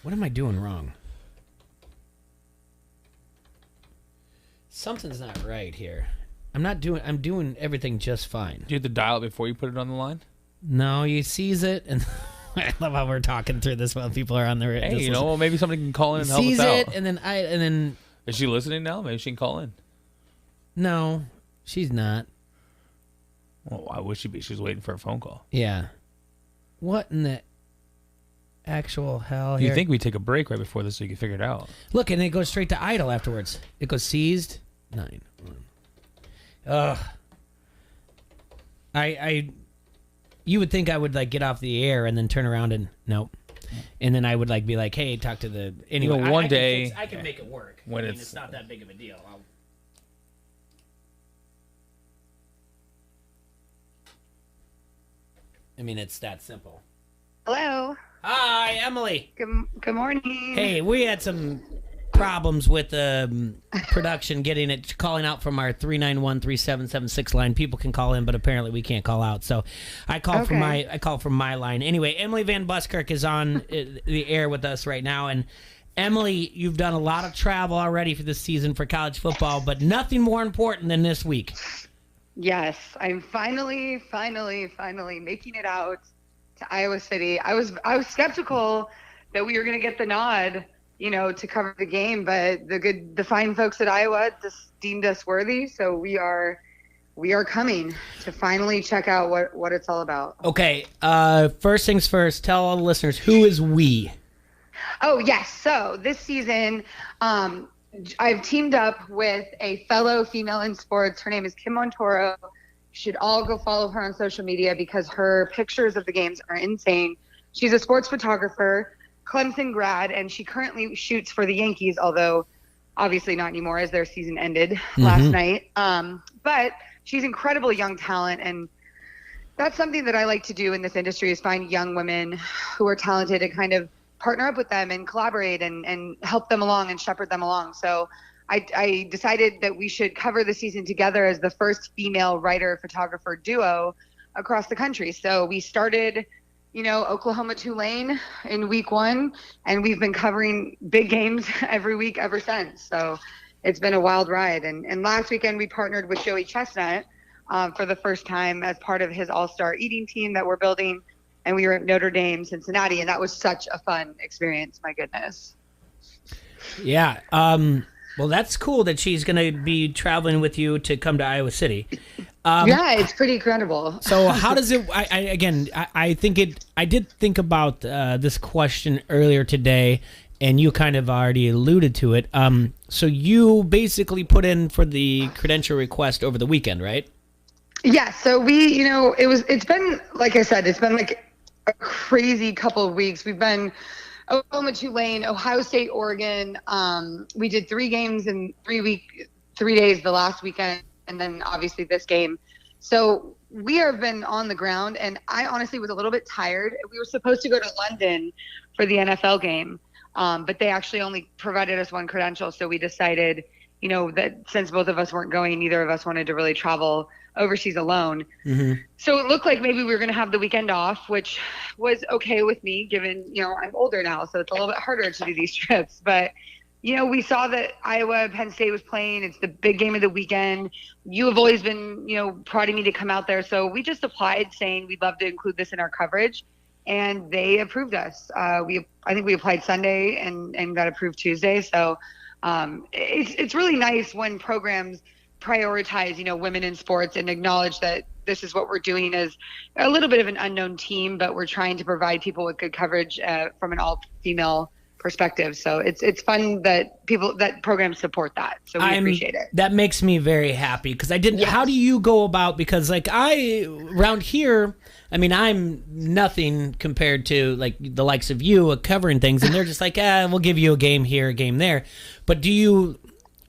What am I doing wrong? Something's not right here. I'm doing everything just fine. Do you have to dial it before you put it on the line? No, you seize it, and I love how we're talking through this while people are on the radio. Hey, maybe somebody can call in and help us out. Seize it, and then is she listening now? Maybe she can call in. No, she's not. Well, why would she be? She's waiting for a phone call. Yeah. What in the actual hell here? You think we take a break right before this so you can figure it out? Look, and it goes straight to idle afterwards. It goes seized. 9. Ugh. You would think I would like get off the air and then turn around and nope. And then I would like be like, hey, talk to the anyway. One day I can make it work. When it's not that big of a deal. I mean, it's that simple. Hello. Hi, Emily. Good morning. Hey, we had some problems with production getting it calling out from our 391-3776 line. People can call in, but apparently we can't call out. So I call from my line. Anyway, Emily Van Buskirk is on the air with us right now. And Emily, you've done a lot of travel already for this season for college football, but nothing more important than this week. Yes, I'm finally making it out to Iowa City. I was skeptical that we were going to get the nod, to cover the game, but the fine folks at Iowa just deemed us worthy. So we are coming to finally check out what it's all about. Okay. First things first, tell all the listeners, who is we? Oh, yes. So this season, I've teamed up with a fellow female in sports. Her name is Kim Montoro. You should all go follow her on social media because her pictures of the games are insane. She's a sports photographer, Clemson grad, and she currently shoots for the Yankees, although obviously not anymore as their season ended last night. But she's incredible young talent, and that's something that I like to do in this industry is find young women who are talented and kind of partner up with them and collaborate and help them along and shepherd them along. So I decided that we should cover the season together as the first female writer-photographer duo across the country. So we started, Oklahoma Tulane in week 1, and we've been covering big games every week ever since. So it's been a wild ride. And last weekend we partnered with Joey Chestnut for the first time as part of his all-star eating team that we're building. And we were at Notre Dame, Cincinnati, and that was such a fun experience. My goodness. Yeah. Well, that's cool that she's going to be traveling with you to come to Iowa City. Yeah, it's pretty incredible. So how does it? I did think about this question earlier today, and you kind of already alluded to it. So you basically put in for the credential request over the weekend, right? Yeah. So we, it's been, like I said, it's been like a crazy couple of weeks. We've been Oklahoma, Tulane, Ohio State, Oregon. We did 3 games in 3 days the last weekend, and then obviously this game. So we have been on the ground, and I honestly was a little bit tired. We were supposed to go to London for the NFL game, but they actually only provided us 1 credential. So we decided, that since both of us weren't going, neither of us wanted to really travel overseas alone. So it looked like maybe we were going to have the weekend off, which was okay with me given, I'm older now, so it's a little bit harder to do these trips. But, we saw that Iowa, Penn State was playing. It's the big game of the weekend. You have always been, prodding me to come out there. So we just applied saying we'd love to include this in our coverage, and they approved us. I think we applied Sunday and got approved Tuesday. So it's really nice when programs prioritize, women in sports and acknowledge that this is what we're doing as a little bit of an unknown team, but we're trying to provide people with good coverage from an all-female perspective. So it's fun that programs support that. So we appreciate it. That makes me very happy because I didn't. Yes. How do you go about? Because around here, I'm nothing compared to like the likes of you covering things, and they're just like, we'll give you a game here, a game there. But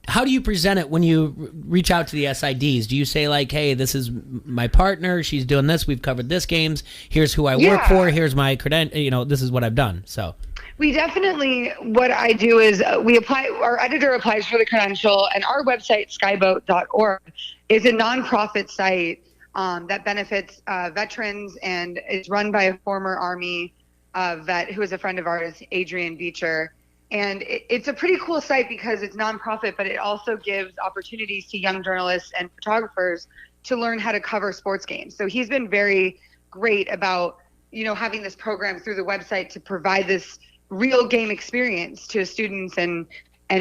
how do you present it when you reach out to the SIDs? Do you say like, hey, this is my partner, she's doing this, we've covered this games, here's who I work for, here's my credential, this is what I've done. So we definitely, what I do is our editor applies for the credential, and our website, skyboat.org, is a nonprofit site that benefits veterans, and is run by a former Army vet who is a friend of ours, Adrian Beecher. And it's a pretty cool site because it's nonprofit, but it also gives opportunities to young journalists and photographers to learn how to cover sports games. So he's been very great about, having this program through the website to provide this real game experience to students and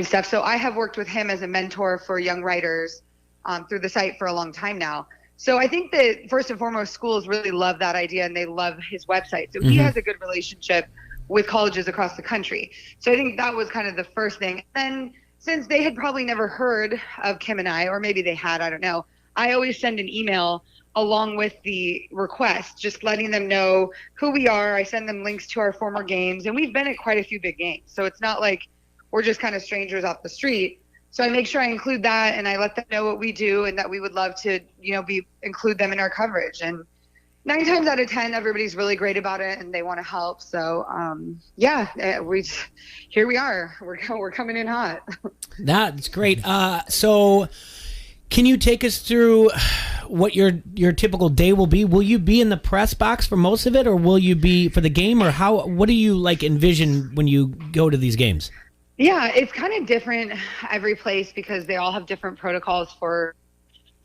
stuff. So I have worked with him as a mentor for young writers through the site for a long time now. So I think that first and foremost, schools really love that idea and they love his website. So he has a good relationship with colleges across the country. So I think that was kind of the first thing. And since they had probably never heard of Kim and I, or maybe they had, I don't know, I always send an email along with the request, just letting them know who we are. I send them links to our former games, and we've been at quite a few big games. So it's not like we're just kind of strangers off the street. So I make sure I include that, and I let them know what we do and that we would love to, include them in our coverage. And 9 times out of 10, everybody's really great about it and they want to help. So, here we are. We're coming in hot. That's great. So can you take us through what your typical day will be? Will you be in the press box for most of it, or will you be for the game, or what do you like envision when you go to these games? Yeah, it's kind of different every place because they all have different protocols for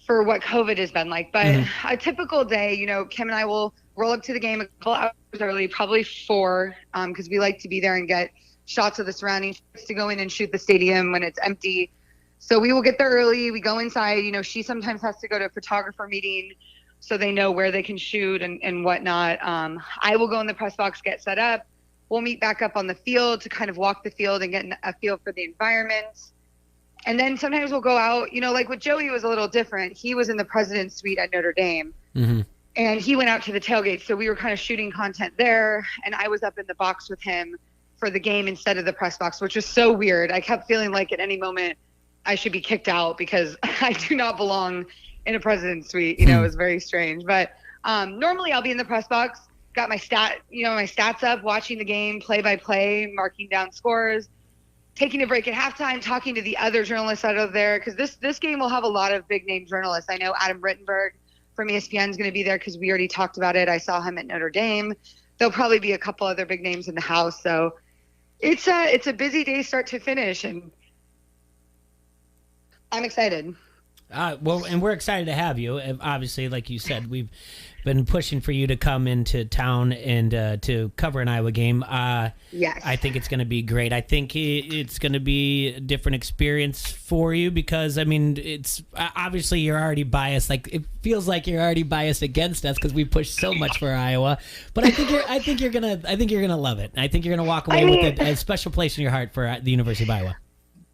what COVID has been like. But a typical day, Kim and I will roll up to the game a couple hours early, probably 4, because we like to be there and get shots of the surroundings to go in and shoot the stadium when it's empty. So we will get there early. We go inside. She sometimes has to go to a photographer meeting so they know where they can shoot and whatnot. I will go in the press box, get set up. We'll meet back up on the field to kind of walk the field and get a feel for the environment. And then sometimes we'll go out, like with Joey was a little different. He was in the president's suite at Notre Dame and he went out to the tailgate. So we were kind of shooting content there. And I was up in the box with him for the game instead of the press box, which was so weird. I kept feeling like at any moment I should be kicked out because I do not belong in a president's suite. It was very strange. But normally I'll be in the press box, got my stats up, watching the game play by play, marking down scores, taking a break at halftime, talking to the other journalists out of there, because this game will have a lot of big name journalists. I know Adam Rittenberg from ESPN is going to be there because we already talked about it. I saw him at Notre Dame. There'll probably be a couple other big names in the house. So it's a busy day start to finish, and I'm excited. Well, and we're excited to have you. Obviously, like you said, we've been pushing for you to come into town and to cover an Iowa game. Yes. I think it's going to be great. I think it's going to be a different experience for you because, it's obviously you're already biased. Like it feels like you're already biased against us because we push so much for Iowa. But I think you're gonna love it. I think you're gonna walk away with a special place in your heart for the University of Iowa.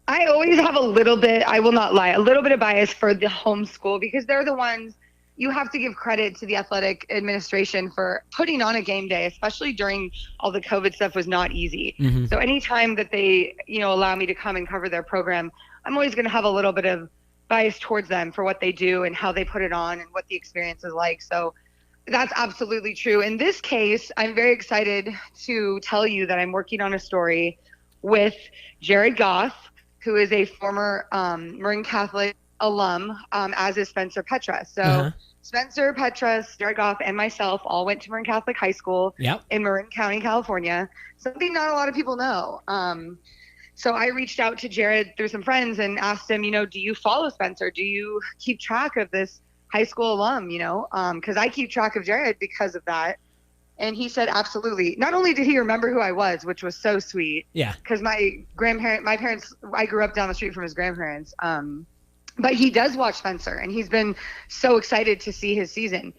I always have a little bit, I will not lie, a little bit of bias for the home school because they're the ones you have to give credit to the athletic administration for putting on a game day, especially during all the COVID stuff was not easy. So anytime that they, allow me to come and cover their program, I'm always going to have a little bit of bias towards them for what they do and how they put it on and what the experience is like. So that's absolutely true. In this case, I'm very excited to tell you that I'm working on a story with Jared Goff, who is a former Marin Catholic alum, as is Spencer Petras. So Spencer Petras, Jared Goff, and myself all went to Marin Catholic High School in Marin County, California, something not a lot of people know. So I reached out to Jared through some friends and asked him, do you follow Spencer? Do you keep track of this high school alum, because I keep track of Jared because of that. And he said, absolutely. Not only did he remember who I was, which was so sweet. Yeah. Because my parents, I grew up down the street from his grandparents. But he does watch Spencer, and he's been so excited to see his season.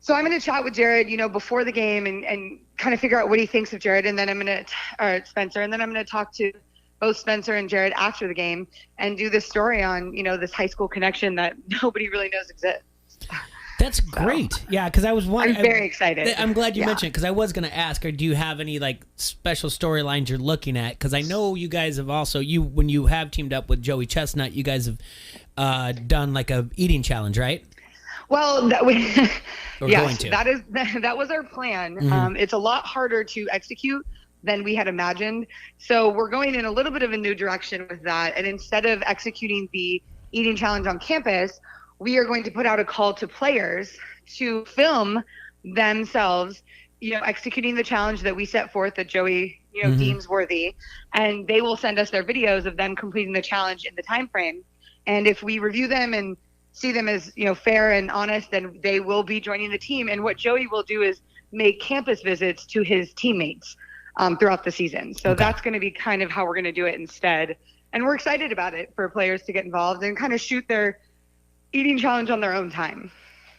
So I'm going to chat with Jared, before the game and kind of figure out what he thinks of Jared. And then Spencer. And then I'm going to talk to both Spencer and Jared after the game and do this story on, this high school connection that nobody really knows exists. That's great. Yeah, because I was wondering. I'm very excited. I'm glad you mentioned it because I was going to ask, or do you have any special storylines you're looking at? Because I know you guys have also when you have teamed up with Joey Chestnut, you guys have done a eating challenge, right? Well, that was our plan. It's a lot harder to execute than we had imagined. So we're going in a little bit of a new direction with that. And instead of executing the eating challenge on campus, we are going to put out a call to players to film themselves, executing the challenge that we set forth that Joey, deems worthy. And they will send us their videos of them completing the challenge in the time frame. And if we review them and see them as, fair and honest, then they will be joining the team. And what Joey will do is make campus visits to his teammates throughout the season. So that's going to be kind of how we're going to do it instead. And we're excited about it for players to get involved and kind of shoot their eating challenge on their own time.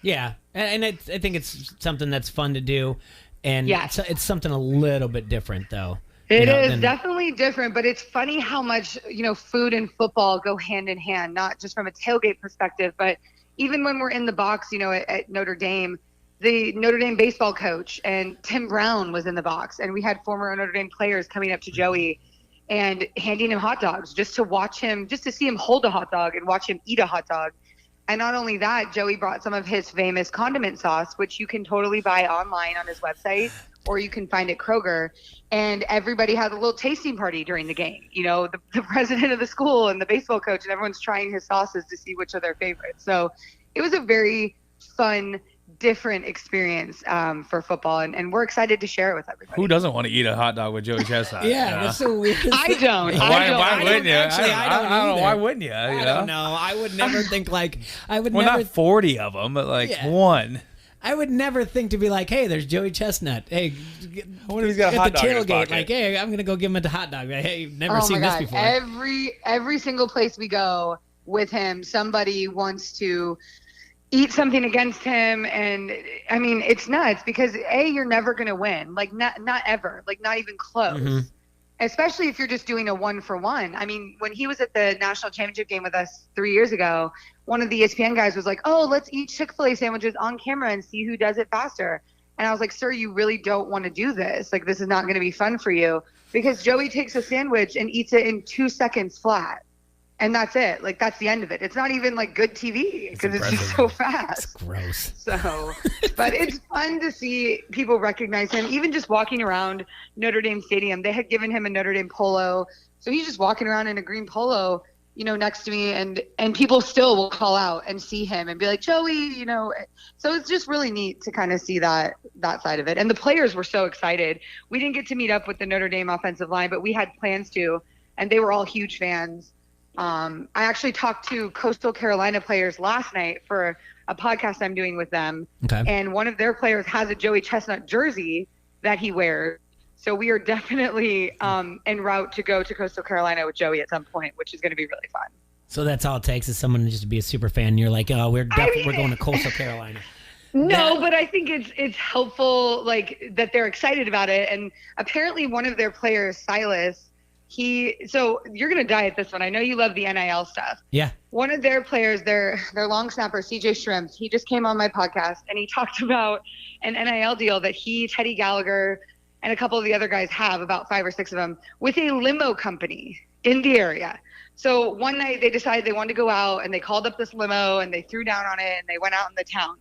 Yeah, and I think it's something that's fun to do, and it's something a little bit different though. It is definitely different, but it's funny how much food and football go hand in hand, not just from a tailgate perspective, but even when we're in the box, at Notre Dame, the Notre Dame baseball coach and Tim Brown was in the box, and we had former Notre Dame players coming up to Joey and handing him hot dogs just to watch him, just to see him hold a hot dog and watch him eat a hot dog. And not only that, Joey brought some of his famous condiment sauce, which you can totally buy online on his website, or you can find at Kroger. And everybody had a little tasting party during the game. You know, the president of the school and the baseball coach, and everyone's trying his sauces to see which are their favorites. So it was a very fun, different experience for football, and we're excited to share it with everybody. Who doesn't want to eat a hot dog with Joey Chestnut? Yeah, that's so weird. I don't. Why wouldn't you? Actually, I don't know. either. Why wouldn't you? I don't know. I would never think like I would Well, never. not 40 of them, but like one. I would never think to be like, hey, there's Joey Chestnut. Hey, what if he's got a at hot the dog in his tailgate? pocket? Like, hey, I'm gonna go give him a hot dog. Like, hey, you've never Oh seen my this God. before. Every single place we go with him, somebody wants to eat something against him. And I mean, it's nuts because you're never going to win. Like not ever, like not even close, especially if you're just doing a 1-for-1. I mean, when he was at the national championship game with us 3 years ago, one of the ESPN guys was like, oh, let's eat Chick-fil-A sandwiches on camera and see who does it faster. And I was like, sir, you really don't want to do this. Like, this is not going to be fun for you, because Joey takes a sandwich and eats it in 2 seconds flat. And that's it. Like, that's the end of it. It's not even like good TV because it's just so fast. It's gross. So, but it's fun to see people recognize him. Even just walking around Notre Dame Stadium, they had given him a Notre Dame polo. So he's just walking around in a green polo, you know, next to me, and people still will call out and see him and be like, Joey, you know. So it's just really neat to kind of see that side of it. And the players were so excited. We didn't get to meet up with the Notre Dame offensive line, but we had plans to, and they were all huge fans. I actually talked to Coastal Carolina players last night for a podcast I'm doing with them. Okay. And one of their players has a Joey Chestnut jersey that he wears. So we are definitely en route to go to Coastal Carolina with Joey at some point, which is going to be really fun. So that's all it takes is someone to just be a super fan. And you're like, oh, we're going to Coastal Carolina. No, but I think it's helpful, like, that they're excited about it. And apparently one of their players, Silas, so you're going to die at this one. I know you love the NIL stuff. Yeah. One of their players, their long snapper, CJ Shrimp, he just came on my podcast and he talked about an NIL deal that Teddy Gallagher, and a couple of the other guys have, about 5 or 6 of them, with a limo company in the area. So one night they decided they wanted to go out, and they called up this limo and they threw down on it and they went out in the town.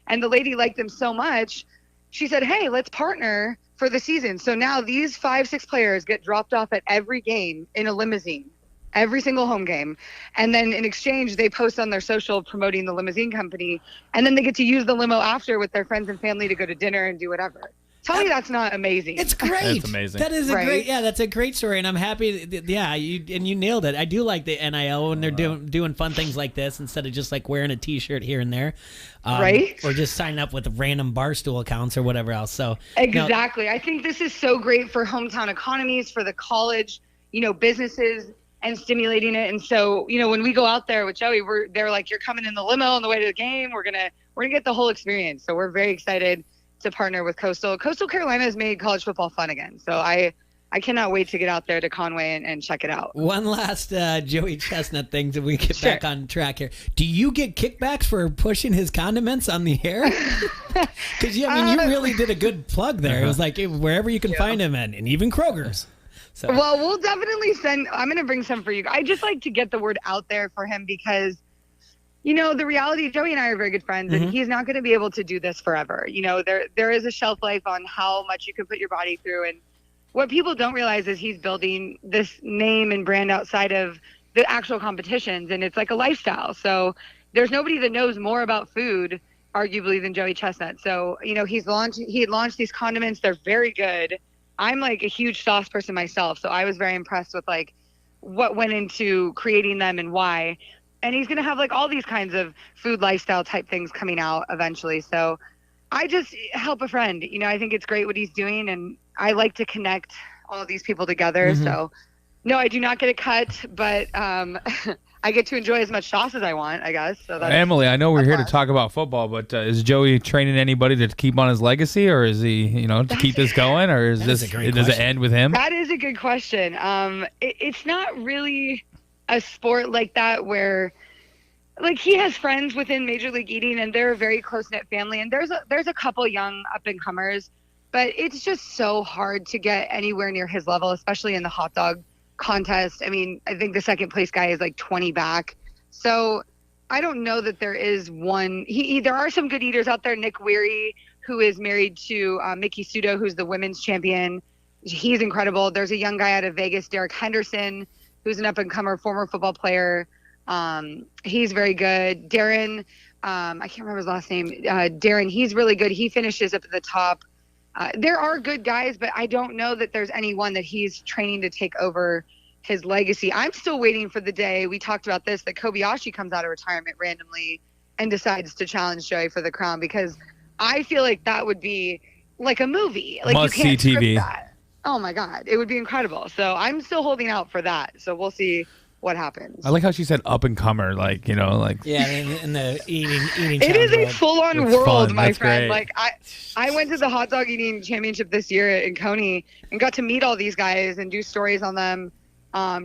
And the lady liked them so much, she said, hey, let's partner for the season. So now these 5-6 players get dropped off at every game in a limousine, every single home game. And then in exchange, they post on their social promoting the limousine company. And then they get to use the limo after with their friends and family to go to dinner and do whatever. Tell me that's not amazing. It's great. That's amazing. That is that's a great story, and I'm happy. You nailed it. I do like the NIL when they're doing fun things like this instead of just like wearing a T-shirt here and there, right? Or just signing up with random Barstool accounts or whatever else. So exactly, I think this is so great for hometown economies, for the college, businesses, and stimulating it. And so, when we go out there with Joey, they're like, you're coming in the limo on the way to the game. We're gonna get the whole experience. So we're very excited to partner with Coastal. Coastal Carolina has made college football fun again. So I cannot wait to get out there to Conway and check it out. One last Joey Chestnut thing so we get back on track here. Do you get kickbacks for pushing his condiments on the air? Because you really did a good plug there. It was like wherever you can find him, and even Kroger's. So. Well, we'll definitely I'm going to bring some for you. I just like to get the word out there for him because the reality, Joey and I are very good friends, and he's not going to be able to do this forever. There is a shelf life on how much you can put your body through. And what people don't realize is he's building this name and brand outside of the actual competitions, and it's like a lifestyle. So there's nobody that knows more about food, arguably, than Joey Chestnut. So, he had launched these condiments. They're very good. I'm like a huge sauce person myself, so I was very impressed with like what went into creating them and why. And he's going to have like all these kinds of food lifestyle type things coming out eventually. So I just help a friend. I think it's great what he's doing, and I like to connect all of these people together. So no, I do not get a cut, but I get to enjoy as much sauce as I want, I guess. So Emily, I know we're here to talk about football, but is Joey training anybody to keep on his legacy, or is he, to keep this going, or does it end with him? That is a good question. It's not really a sport like that where like he has friends within Major League Eating, and they're a very close-knit family, and there's a couple young up-and-comers, but it's just so hard to get anywhere near his level, especially in the hot dog contest. I mean, I think the second place guy is like 20 back. So I don't know that there is one. There are some good eaters out there. Nick Weary, who is married to Mickey Sudo, who's the women's champion. He's incredible. There's a young guy out of Vegas, Derek Henderson, who's an up-and-comer former football player. He's very good. Darren, I can't remember his last name. Darren, he's really good. He finishes up at the top. There are good guys, but I don't know that there's anyone that he's training to take over his legacy. I'm still waiting for the day, we talked about this, that Kobayashi comes out of retirement randomly and decides to challenge Joey for the crown, because I feel like that would be like a movie. Like, Must you can't see script TV. that. Oh my God, it would be incredible. So I'm still holding out for that. So we'll see what happens. I like how she said up and comer, like, you know, like. Yeah, in the eating. It is a world. full-on It's world, fun. my That's friend. great. Like I went to the hot dog eating championship this year in Coney and got to meet all these guys and do stories on them.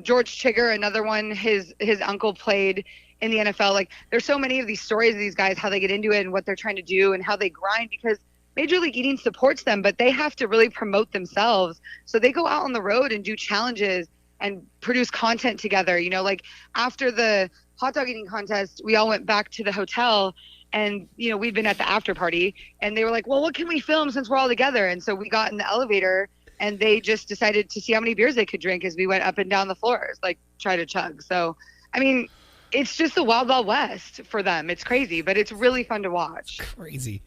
George Chigger, another one, his uncle played in the NFL. Like, there's so many of these stories of these guys, how they get into it and what they're trying to do and how they grind, because Major League Eating supports them, but they have to really promote themselves. So they go out on the road and do challenges and produce content together. You know, like after the hot dog eating contest, we all went back to the hotel and, you know, we'd been at the after party and they were like, well, what can we film since we're all together? And so we got in the elevator and they just decided to see how many beers they could drink as we went up and down the floors, like try to chug. So, I mean, it's just the wild, wild west for them. It's crazy, but it's really fun to watch. Crazy.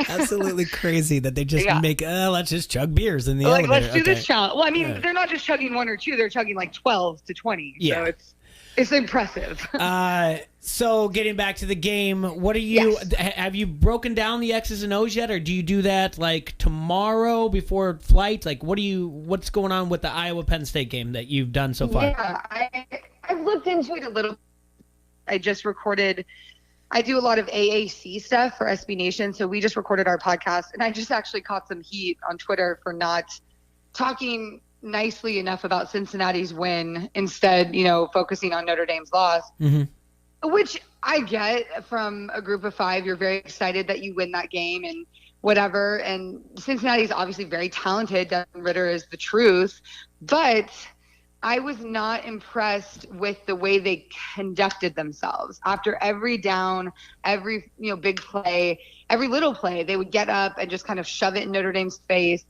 Absolutely crazy that they just make, let's just chug beers in the Like, elevator. let's do this Okay. challenge. Well, I mean, they're not just chugging one or two; they're chugging like 12 to 20. Yeah. So it's impressive. So getting back to the game, what are you? Have you broken down the X's and O's yet, or do you do that like tomorrow before flight? Like, what's going on with the Iowa Penn State game that you've done so far? Yeah, I've looked into it a little. I just recorded. I do a lot of AAC stuff for SB Nation, so we just recorded our podcast, and I just actually caught some heat on Twitter for not talking nicely enough about Cincinnati's win, instead, you know, focusing on Notre Dame's loss, which I get from a group of five. You're very excited that you win that game and whatever, and Cincinnati's obviously very talented. Desmond Ridder is the truth, but I was not impressed with the way they conducted themselves. After every down, every big play, every little play, they would get up and just kind of shove it in Notre Dame's face.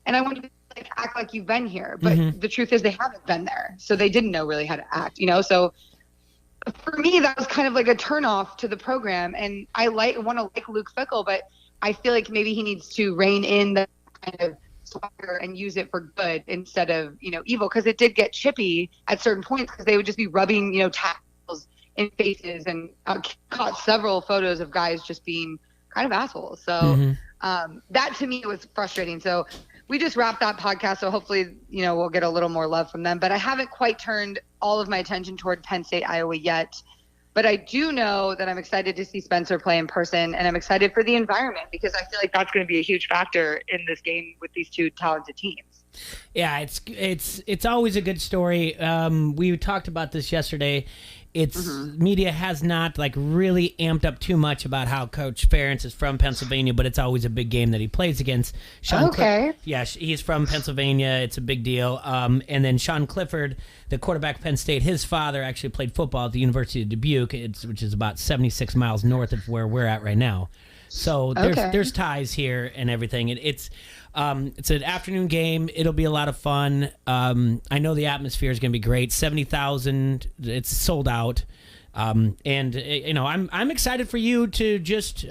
And I wanted to act like you've been here, but the truth is they haven't been there, so they didn't know really how to act. So for me, that was kind of like a turnoff to the program. And I want to like Luke Fickell, but I feel like maybe he needs to rein in the kind of swagger and use it for good instead of evil, because it did get chippy at certain points because they would just be rubbing tackles in faces, and caught several photos of guys just being kind of assholes. So that to me was frustrating. So we just wrapped that podcast, so hopefully we'll get a little more love from them, but I haven't quite turned all of my attention toward Penn State Iowa yet. But I do know that I'm excited to see Spencer play in person, and I'm excited for the environment, because I feel like that's going to be a huge factor in this game with these two talented teams. Yeah, it's always a good story. We talked about this yesterday. Media has not really amped up too much about how Coach Ferentz is from Pennsylvania, but it's always a big game that he plays against. He's from Pennsylvania. It's a big deal. And then Sean Clifford, the quarterback of Penn State, his father actually played football at the University of Dubuque, which is about 76 miles north of where we're at right now. So there's ties here and everything. It's an afternoon game. It'll be a lot of fun. I know the atmosphere is going to be great. 70,000. It's sold out. And I'm excited for you to just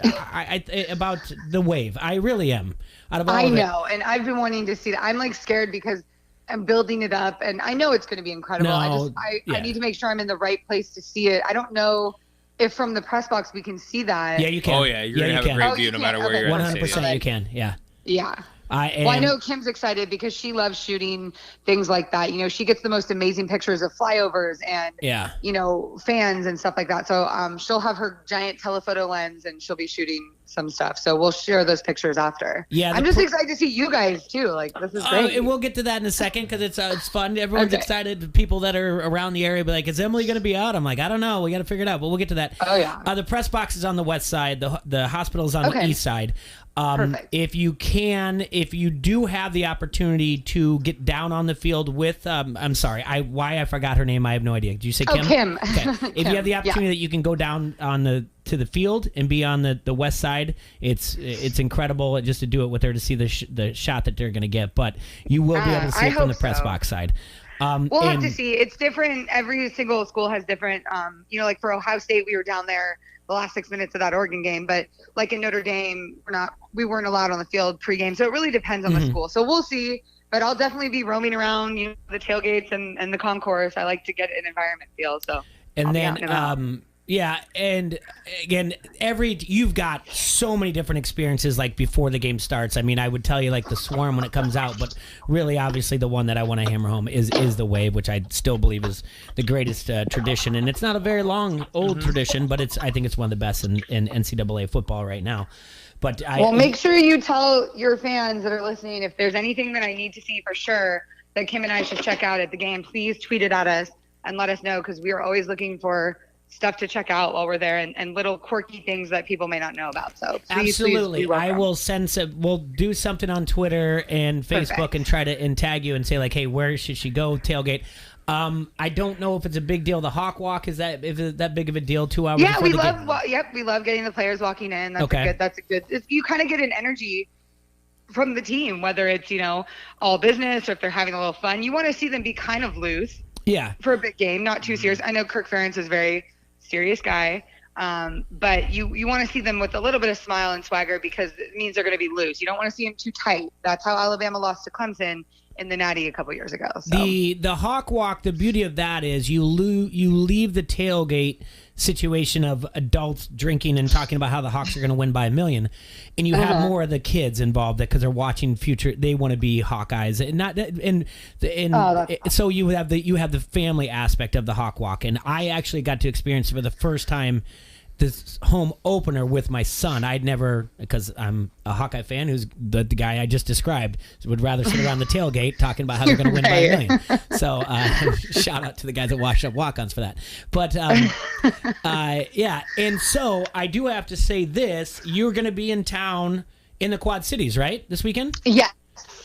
about the wave. I really am. I know, and I've been wanting to see that. I'm scared because I'm building it up, and I know it's going to be incredible. I need to make sure I'm in the right place to see it. I don't know if from the press box we can see that. Yeah, you can. Oh yeah, you're gonna have a great view no matter where you're at. 100% you can. Yeah. Yeah. I know Kim's excited because she loves shooting things like that. She gets the most amazing pictures of flyovers and fans and stuff like that. So she'll have her giant telephoto lens and she'll be shooting some stuff. So we'll share those pictures after. Yeah, I'm just excited to see you guys too. This is great. And we'll get to that in a second because it's fun. Everyone's excited. The people that are around the area be like, "Is Emily going to be out?" I'm like, "I don't know. We got to figure it out." But we'll get to that. Oh yeah. The press box is on the west side. The hospital is on the east side. If if you do have the opportunity to get down on the field with, I'm sorry, why I forgot her name, I have no idea. Did you say Kim? Kim. Okay. If you have the opportunity that you can go down to the field and be on the west side, it's incredible just to do it with her to see the shot that they're going to get. But you will be able to see it from the press box side. We'll have to see. It's different. Every single school has different. Like for Ohio State, we were down there the last 6 minutes of that Oregon game, but like in Notre Dame, we weren't allowed on the field pregame. So it really depends on the school. So we'll see. But I'll definitely be roaming around, the tailgates and the concourse. I like to get an environment feel. So and then. Yeah, and again, you've got so many different experiences like before the game starts. I mean, I would tell you like the Swarm when it comes out, but really, obviously, the one that I want to hammer home is the Wave, which I still believe is the greatest tradition, and it's not a very old tradition, but I think it's one of the best in NCAA football right now. But make sure you tell your fans that are listening if there's anything that I need to see for sure that Kim and I should check out at the game. Please tweet it at us and let us know because we are always looking for stuff to check out while we're there and little quirky things that people may not know about. So absolutely. I will we'll do something on Twitter and Facebook and try to tag you and say like, hey, where should she go tailgate? I don't know if it's a big deal. The Hawk Walk, is that big of a deal? 2 hours? Yeah, we love getting the players walking in. That's a good. You kind of get an energy from the team, whether it's all business or if they're having a little fun. You want to see them be kind of loose. Yeah. For a big game, not too serious. I know Kirk Ferentz is very serious guy, but you want to see them with a little bit of smile and swagger because it means they're going to be loose. You don't want to see them too tight. That's how Alabama lost to Clemson in the Natty a couple years ago. So. The Hawk Walk, the beauty of that is you leave the tailgate situation of adults drinking and talking about how the Hawks are going to win by 1 million, and you have more of the kids involved because they're watching future. They want to be Hawkeyes, and so you have the family aspect of the Hawk Walk, and I actually got to experience for the first time this home opener with my son. I'd never, because I'm a Hawkeye fan who's the guy I just described, would rather sit around the tailgate talking about how they're going to win by 1 million. So shout out to the guys that washed up walk-ons for that. But yeah, and so I do have to say this, you're going to be in town in the Quad Cities, right, this weekend? Yes,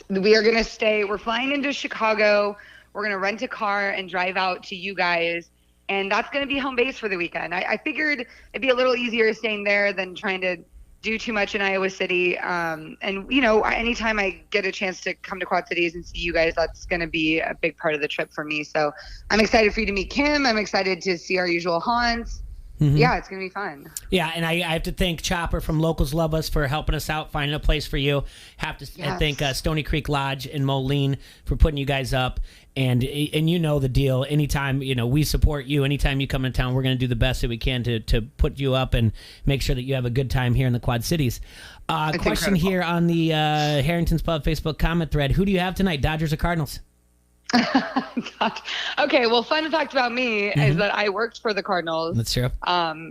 we are going to stay. We're flying into Chicago. We're going to rent a car and drive out to you guys. And that's going to be home base for the weekend. I figured it'd be a little easier staying there than trying to do too much in Iowa City. And, anytime I get a chance to come to Quad Cities and see you guys, that's going to be a big part of the trip for me. So I'm excited for you to meet Kim. I'm excited to see our usual haunts. Mm-hmm. Yeah, it's going to be fun. Yeah, and I have to thank Chopper from Locals Love Us for helping us out, finding a place for you. Have to thank Stony Creek Lodge in Moline for putting you guys up. And you know the deal. Anytime, we support you. Anytime you come in town, we're going to do the best that we can to put you up and make sure that you have a good time here in the Quad Cities. Question incredible. Here on the Harrington's Pub Facebook comment thread. Who do you have tonight, Dodgers or Cardinals? Okay, well, fun fact about me is that I worked for the Cardinals. That's true.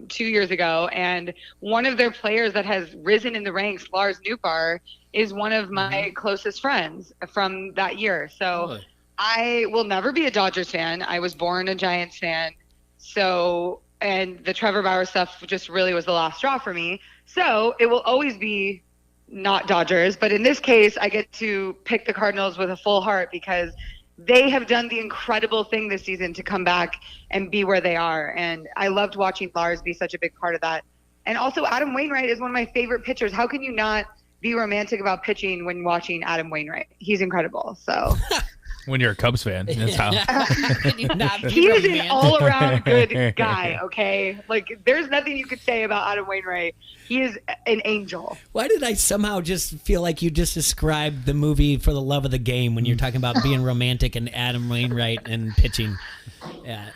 2 years ago, and one of their players that has risen in the ranks, Lars Nootbaar, is one of my closest friends from that year. So really? I will never be a Dodgers fan. I was born a Giants fan. So, and the Trevor Bauer stuff just really was the last straw for me. So it will always be not Dodgers, but in this case, I get to pick the Cardinals with a full heart because they have done the incredible thing this season to come back and be where they are. And I loved watching Lars be such a big part of that. And also Adam Wainwright is one of my favorite pitchers. How can you not be romantic about pitching when watching Adam Wainwright? He's incredible. So when you're a Cubs fan, that's how. He is an all-around good guy, okay? Like, there's nothing you could say about Adam Wainwright. He is an angel. Why did I somehow just feel like you just described the movie For the Love of the Game when you're talking about being romantic and Adam Wainwright and pitching? Yeah.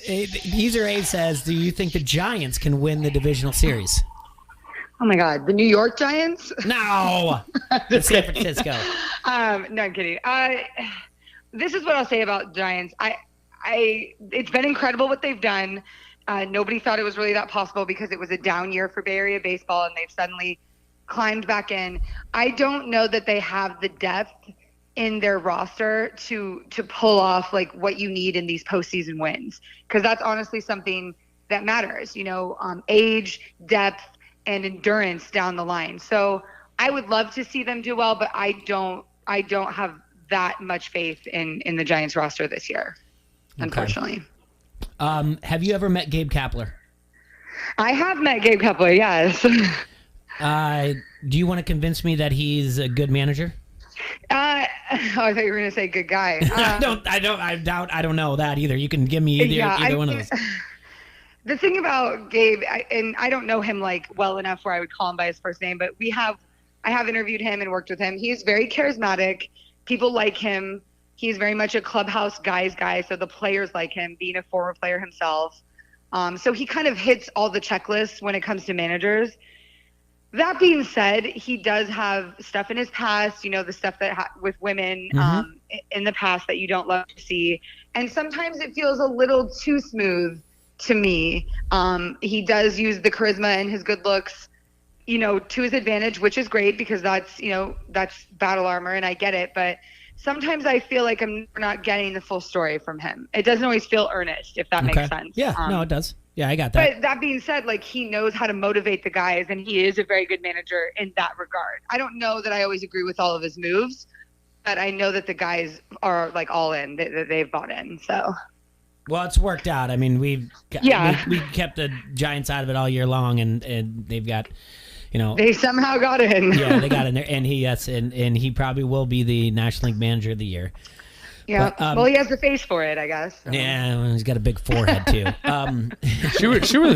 User A says, do you think the Giants can win the divisional series? Oh my God, the New York Giants? No, it's San Francisco. No, I'm kidding. This is what I'll say about Giants. It's been incredible what they've done. Nobody thought it was really that possible because it was a down year for Bay Area baseball, and they've suddenly climbed back in. I don't know that they have the depth in their roster to pull off like what you need in these postseason wins, because that's honestly something that matters. Age, depth, and endurance down the line. So I would love to see them do well, but I don't have that much faith in the Giants roster this year, unfortunately. Have you ever met Gabe Kapler? I have met Gabe Kapler, yes. Do you want to convince me that he's a good manager? I thought you were going to say good guy. I don't know that either. You can give me either one of those. The thing about Gabe, and I don't know him like well enough where I would call him by his first name, but I have interviewed him and worked with him. He's very charismatic. People like him. He's very much a clubhouse guy's guy, so the players like him, being a former player himself. So he kind of hits all the checklists when it comes to managers. That being said, he does have stuff in his past, the stuff that with women in the past that you don't love to see. And sometimes it feels a little too smooth to me. He does use the charisma and his good looks, to his advantage, which is great because that's battle armor and I get it. But sometimes I feel like I'm not getting the full story from him. It doesn't always feel earnest, if that makes sense. Yeah, no, it does. Yeah, I got that. But that being said, like he knows how to motivate the guys and he is a very good manager in that regard. I don't know that I always agree with all of his moves, but I know that the guys are like all in, that they've bought in. So. Well, it's worked out. I mean, we kept the Giants out of it all year long and they've got, they somehow got in. Yeah, they got in there, and he probably will be the National League Manager of the Year. Yeah, but, well, he has the face for it, I guess. Yeah, well, he's got a big forehead too.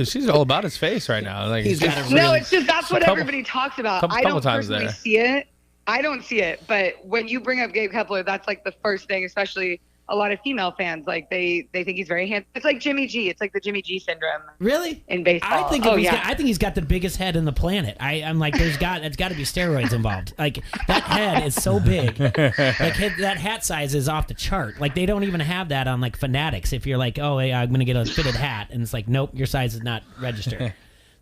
She's all about his face right now. Like it's just that's what everybody talks about. I don't personally see it. I don't see it, but when you bring up Gabe Kapler, that's like the first thing, especially a lot of female fans, like they think he's very handsome. It's like Jimmy G. It's like the Jimmy G syndrome. Really? In baseball. I think he's got the biggest head in the planet. I'm like, it's got to be steroids involved. Like that head is so big. Like that hat size is off the chart. Like they don't even have that on like Fanatics. If you're like, oh, hey, I'm gonna get a fitted hat, and it's like, nope, your size is not registered.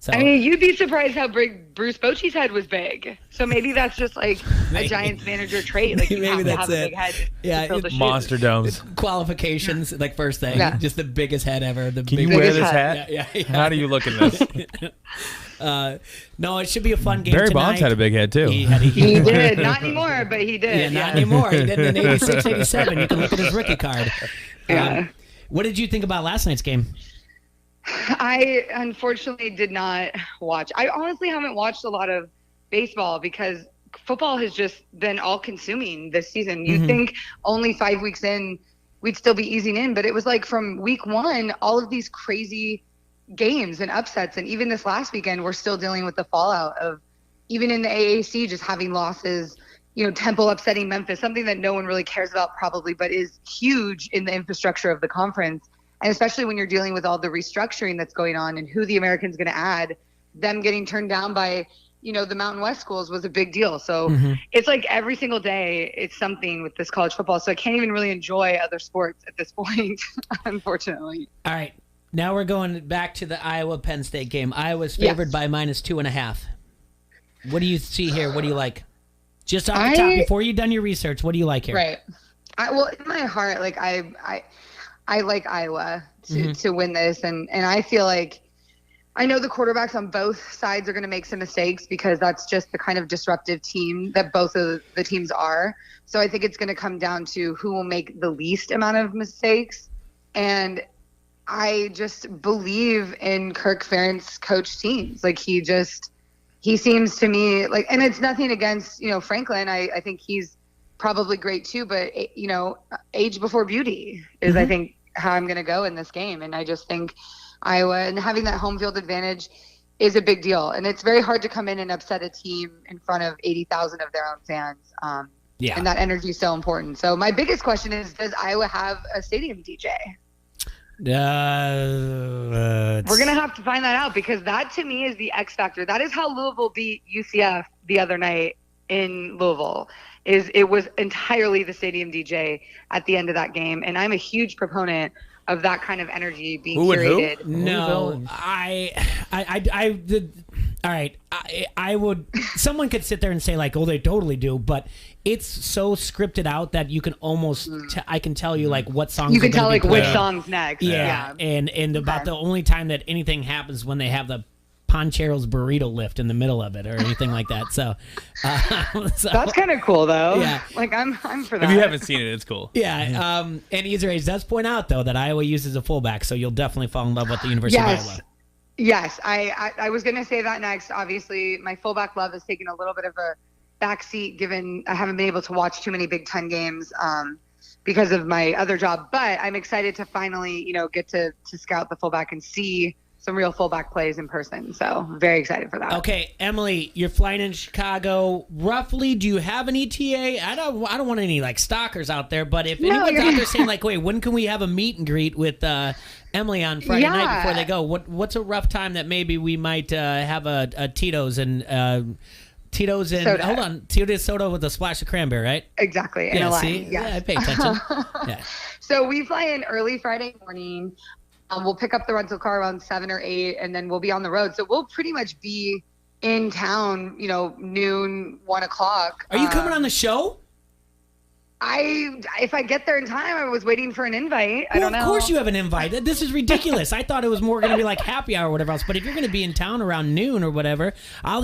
So, I mean, you'd be surprised how big Bruce Bochy's head was big. So maybe that's just like a Giants manager trait. Like you have to have a big head. Yeah, monster domes. Qualifications, like first thing, just the biggest head ever. Can you wear this hat? Yeah. How do you look in this? No, it should be a fun game Barry tonight. Bonds had a big head too. He did. Not anymore, but he did. Yeah, not anymore. He did in 86, 87. You can look at his rookie card. Yeah. What did you think about last night's game? I unfortunately did not watch. I honestly haven't watched a lot of baseball because football has just been all consuming this season. You'd think only 5 weeks in we'd still be easing in, but it was like from week one, all of these crazy games and upsets. And even this last weekend, we're still dealing with the fallout of even in the AAC, just having losses, Temple upsetting Memphis, something that no one really cares about probably, but is huge in the infrastructure of the conference. And especially when you're dealing with all the restructuring that's going on and who the American's going to add, them getting turned down by, the Mountain West schools was a big deal. So it's like every single day it's something with this college football. So I can't even really enjoy other sports at this point, unfortunately. All right. Now we're going back to the Iowa-Penn State game. Iowa's favored by -2.5. What do you see here? What do you like? Just off the top, before you've done your research, what do you like here? Right. Well, in my heart, like I like Iowa to win this. And I feel like I know the quarterbacks on both sides are going to make some mistakes because that's just the kind of disruptive team that both of the teams are. So I think it's going to come down to who will make the least amount of mistakes. And I just believe in Kirk Ferentz coach teams. Like he seems to me like, and it's nothing against, Franklin. I think he's probably great too, but age before beauty is I think how I'm going to go in this game. And I just think Iowa and having that home field advantage is a big deal. And it's very hard to come in and upset a team in front of 80,000 of their own fans. And that energy is so important. So my biggest question is, does Iowa have a stadium DJ? We're going to have to find that out because that to me is the X factor. That is how Louisville beat UCF the other night in Louisville. It was entirely the stadium DJ at the end of that game. And I'm a huge proponent of that kind of energy being curated. Who? No, all right. I would, someone could sit there and say like, oh, they totally do, but it's so scripted out that you can almost, I can tell you like what songs you can tell like played. which song's next. Yeah. And about the only time that anything happens when they have the Ponchero's burrito lift in the middle of it or anything like that. So That's kind of cool, though. Yeah. Like, I'm for that. If you haven't seen it, it's cool. Yeah. And Easer Age does point out, though, that Iowa uses a fullback, so you'll definitely fall in love with the University of Iowa. Yes, I was going to say that next. Obviously, my fullback love has taken a little bit of a backseat given I haven't been able to watch too many Big Ten games because of my other job. But I'm excited to finally, get to scout the fullback and see some real fullback plays in person. So very excited for that. Okay, Emily, you're flying in Chicago. Roughly, do you have an ETA? I don't want any stalkers out there, but if anyone's out there saying wait, when can we have a meet and greet with Emily on Friday night before they go? What's a rough time that maybe we might have a Tito's and soda. Hold on, Tito's soda with a splash of cranberry, right? Exactly. And Yeah, a lime. see? Yes. Yeah, I pay attention. Yeah. So we fly in early Friday morning. We'll pick up the rental car around 7 or 8, and then we'll be on the road. So we'll pretty much be in town, noon, 1 o'clock. Are you coming on the show? If I get there in time, I was waiting for an invite. I don't know. Of course you have an invite. This is ridiculous. I thought it was more going to be like happy hour or whatever else. But if you're going to be in town around noon or whatever, I'll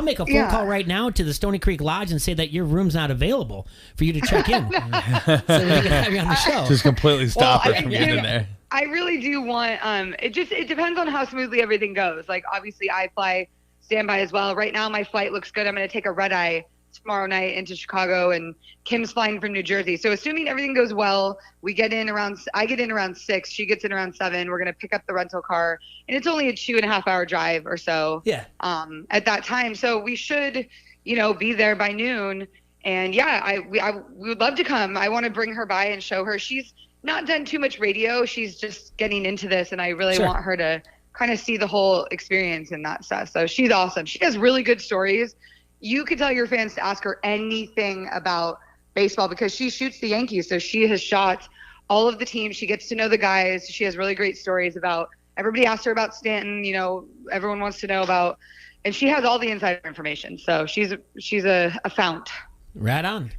make a phone call right now to the Stony Creek Lodge and say that your room's not available for you to check in. So we can have you on the show. Just completely stop her from getting in there. I really do want. It depends on how smoothly everything goes. Like obviously, I fly standby as well. Right now, my flight looks good. I'm going to take a red eye tomorrow night into Chicago, and Kim's flying from New Jersey. So assuming everything goes well, I get in around 6, she gets in around 7. We're going to pick up the rental car, and it's only a 2.5 hour drive or so. Yeah. At that time. So we should, be there by noon. And yeah, we would love to come. I want to bring her by and show her. She's not done too much radio. She's just getting into this, and I really want her to kind of see the whole experience and that stuff. So she's awesome. She has really good stories. You could tell your fans to ask her anything about baseball because she shoots the Yankees. So she has shot all of the teams. She gets to know the guys. She has really great stories about everybody asks her about Stanton. Everyone wants to know about, and she has all the insider information. So she's a fount. Right on.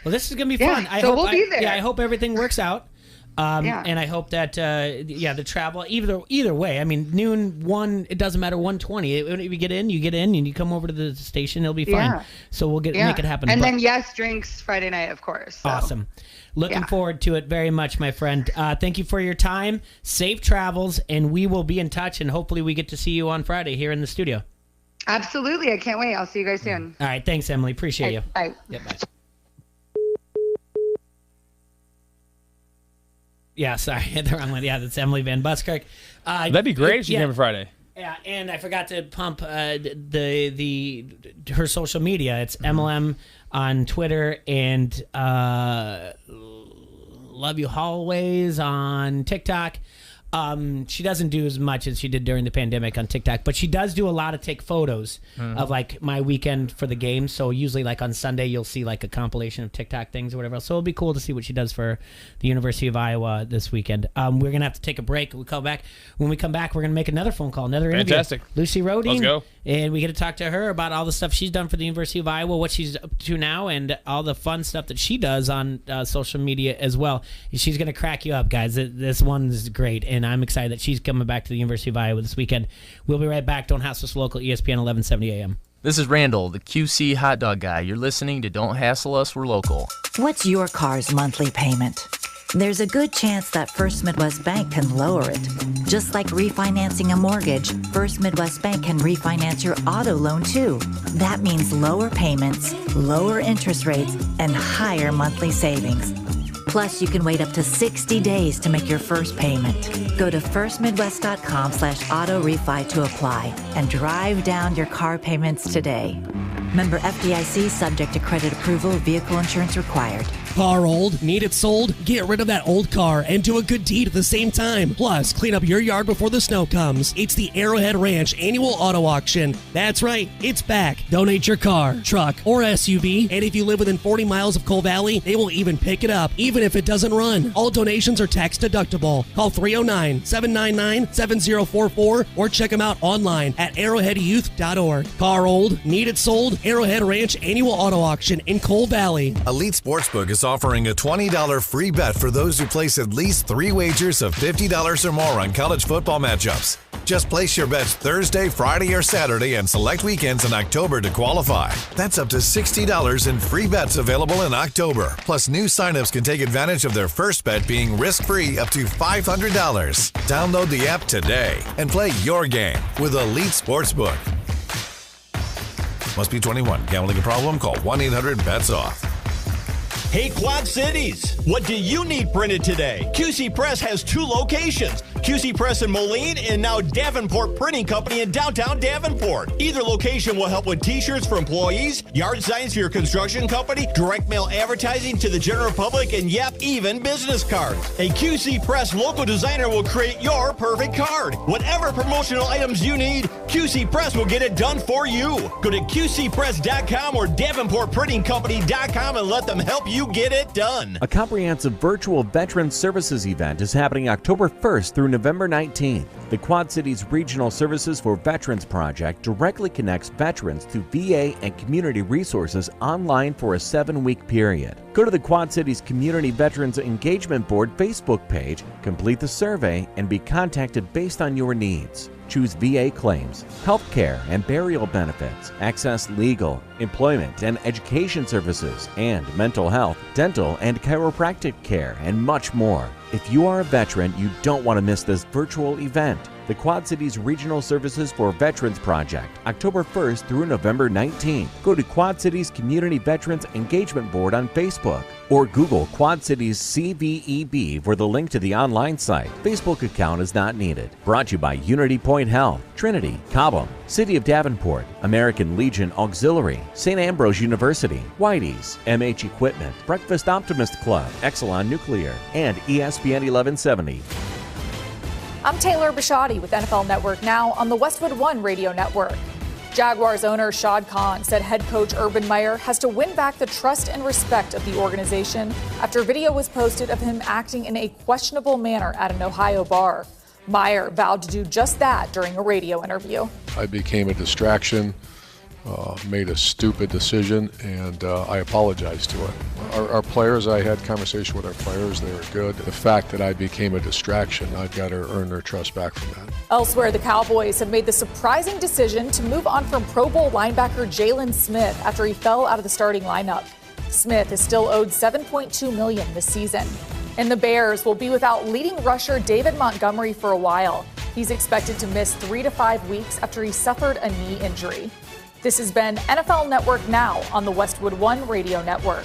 Well, this is going to be fun. We'll be there. Yeah, I hope everything works out. And I hope that the travel either way. I mean, noon, 1, it doesn't matter. 1:20. If you get in, and you come over to the station, it'll be fine. Yeah. So we'll make it happen. And then drinks Friday night, of course. So. Awesome. Looking forward to it very much, my friend. Thank you for your time. Safe travels, and we will be in touch. And hopefully, we get to see you on Friday here in the studio. Absolutely, I can't wait. I'll see you guys soon. All right, thanks, Emily. Appreciate you. Bye. Yeah, bye. Yeah, sorry, the wrong one. Yeah, that's Emily Van Buskirk. That'd be great if she came Friday. Yeah, and I forgot to pump her social media. It's MLM on Twitter and Love You Hallways on TikTok. She doesn't do as much as she did during the pandemic on TikTok, but she does do a lot of take photos of my weekend for the game. So usually on Sunday, you'll see a compilation of TikTok things or whatever else. So it'll be cool to see what she does for the University of Iowa this weekend. We're going to have to take a break. When we come back, we're going to make another phone call, another interview. Fantastic. Lucy Rodine. Let's go. And we get to talk to her about all the stuff she's done for the University of Iowa, what she's up to now, and all the fun stuff that she does on social media as well. She's going to crack you up, guys. This one is great, and I'm excited that she's coming back to the University of Iowa this weekend. We'll be right back. Don't Hassle Us Local, ESPN 1170 AM. This is Randall, the QC hot dog guy. You're listening to Don't Hassle Us, We're Local. What's your car's monthly payment? There's a good chance that First Midwest Bank can lower it. Just like refinancing a mortgage, First Midwest Bank can refinance your auto loan too. That means lower payments, lower interest rates, and higher monthly savings. Plus, you can wait up to 60 days to make your first payment. Go to firstmidwest.com/auto refi to apply and drive down your car payments today. Member FDIC, subject to credit approval, vehicle insurance required. Car old? Need it sold? Get rid of that old car and do a good deed at the same time. Plus, clean up your yard before the snow comes. It's the Arrowhead Ranch Annual Auto Auction. That's right, it's back. Donate your car, truck, or SUV, and if you live within 40 miles of Coal Valley, they will even pick it up, even if it doesn't run. All donations are tax deductible. Call 309-799-7044 or check them out online at arrowheadyouth.org. Car old? Need it sold? Arrowhead Ranch Annual Auto Auction in Coal Valley. Elite Sportsbook is offering a $20 free bet for those who place at least 3 wagers of $50 or more on college football matchups. Just place your bets Thursday, Friday, or Saturday and select weekends in October to qualify. That's up to $60 in free bets available in October. Plus, new signups can take advantage of their first bet being risk-free up to $500. Download the app today and play your game with Elite Sportsbook. Must be 21. Gambling a problem? Call 1-800-BETS-OFF. Hey, Quad Cities, what do you need printed today? QC Press has 2 locations, QC Press in Moline and now Davenport Printing Company in downtown Davenport. Either location will help with t-shirts for employees, yard signs for your construction company, direct mail advertising to the general public, and yep, even business cards. A QC Press local designer will create your perfect card. Whatever promotional items you need, QC Press will get it done for you. Go to QCPress.com or DavenportPrintingCompany.com and let them help you get it done. A comprehensive virtual Veterans Services event is happening October 1st through November 19th. The Quad Cities Regional Services for Veterans Project directly connects veterans to VA and community resources online for a 7-week period. Go to the Quad Cities Community Veterans Engagement Board Facebook page, complete the survey, and be contacted based on your needs. Choose VA claims, health care and burial benefits, access legal, employment and education services, and mental health, dental and chiropractic care, and much more. If you are a veteran, you don't want to miss this virtual event. The Quad Cities Regional Services for Veterans Project, October 1st through November 19th. Go to Quad Cities Community Veterans Engagement Board on Facebook or Google Quad Cities CVEB for the link to the online site. Facebook account is not needed. Brought to you by Unity Point Health, Trinity, Cobham, City of Davenport, American Legion Auxiliary, St. Ambrose University, Whitey's, MH Equipment, Breakfast Optimist Club, Exelon Nuclear, and ESPN 1170. I'm Taylor Bishotti with NFL Network Now on the Westwood One Radio Network. Jaguars owner Shad Khan said head coach Urban Meyer has to win back the trust and respect of the organization after video was posted of him acting in a questionable manner at an Ohio bar. Meyer vowed to do just that during a radio interview. I became a distraction, made a stupid decision, and I apologize to it. Our players, I had conversation with our players, they were good. The fact that I became a distraction, I've got to earn their trust back from that. Elsewhere, the Cowboys have made the surprising decision to move on from Pro Bowl linebacker Jalen Smith after he fell out of the starting lineup. Smith is still owed $7.2 million this season. And the Bears will be without leading rusher David Montgomery for a while. He's expected to miss 3 to 5 weeks after he suffered a knee injury. This has been NFL Network Now on the Westwood One Radio Network.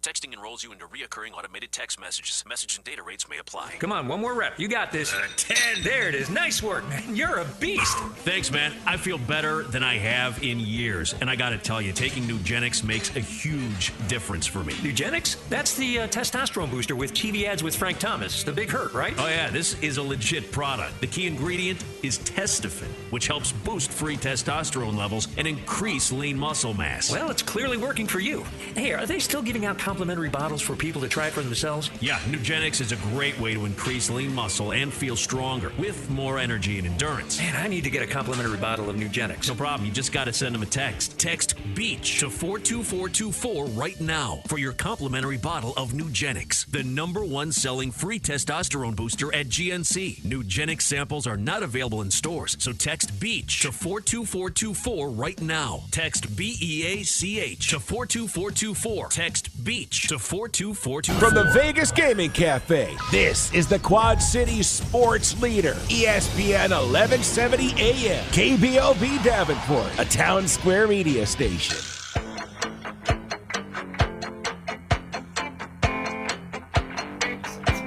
Texting enrolls you into reoccurring automated text messages. Message and data rates may apply. Come on, one more rep. You got this. 10. There it is. Nice work, man. You're a beast. Thanks, man. I feel better than I have in years. And I got to tell you, taking Nugenix makes a huge difference for me. Nugenix? That's the testosterone booster with TV ads with Frank Thomas. The big hurt, right? Oh, yeah. This is a legit product. The key ingredient is Testofen, which helps boost free testosterone levels and increase lean muscle mass. Well, it's clearly working for you. Hey, are they still giving out complimentary bottles for people to try it for themselves? Yeah, Nugenix is a great way to increase lean muscle and feel stronger with more energy and endurance. Man, I need to get a complimentary bottle of Nugenix. No problem. You just got to send them a text. Text BEACH to 42424 right now for your complimentary bottle of Nugenix, the #1 selling free testosterone booster at GNC. Nugenix samples are not available in stores, so text BEACH to 42424 right now. Text BEACH to 42424. Text BEACH to 42424. From the Vegas Gaming Cafe, this is the Quad Cities sports leader, ESPN 1170 AM, KBOB Davenport, a town square media station.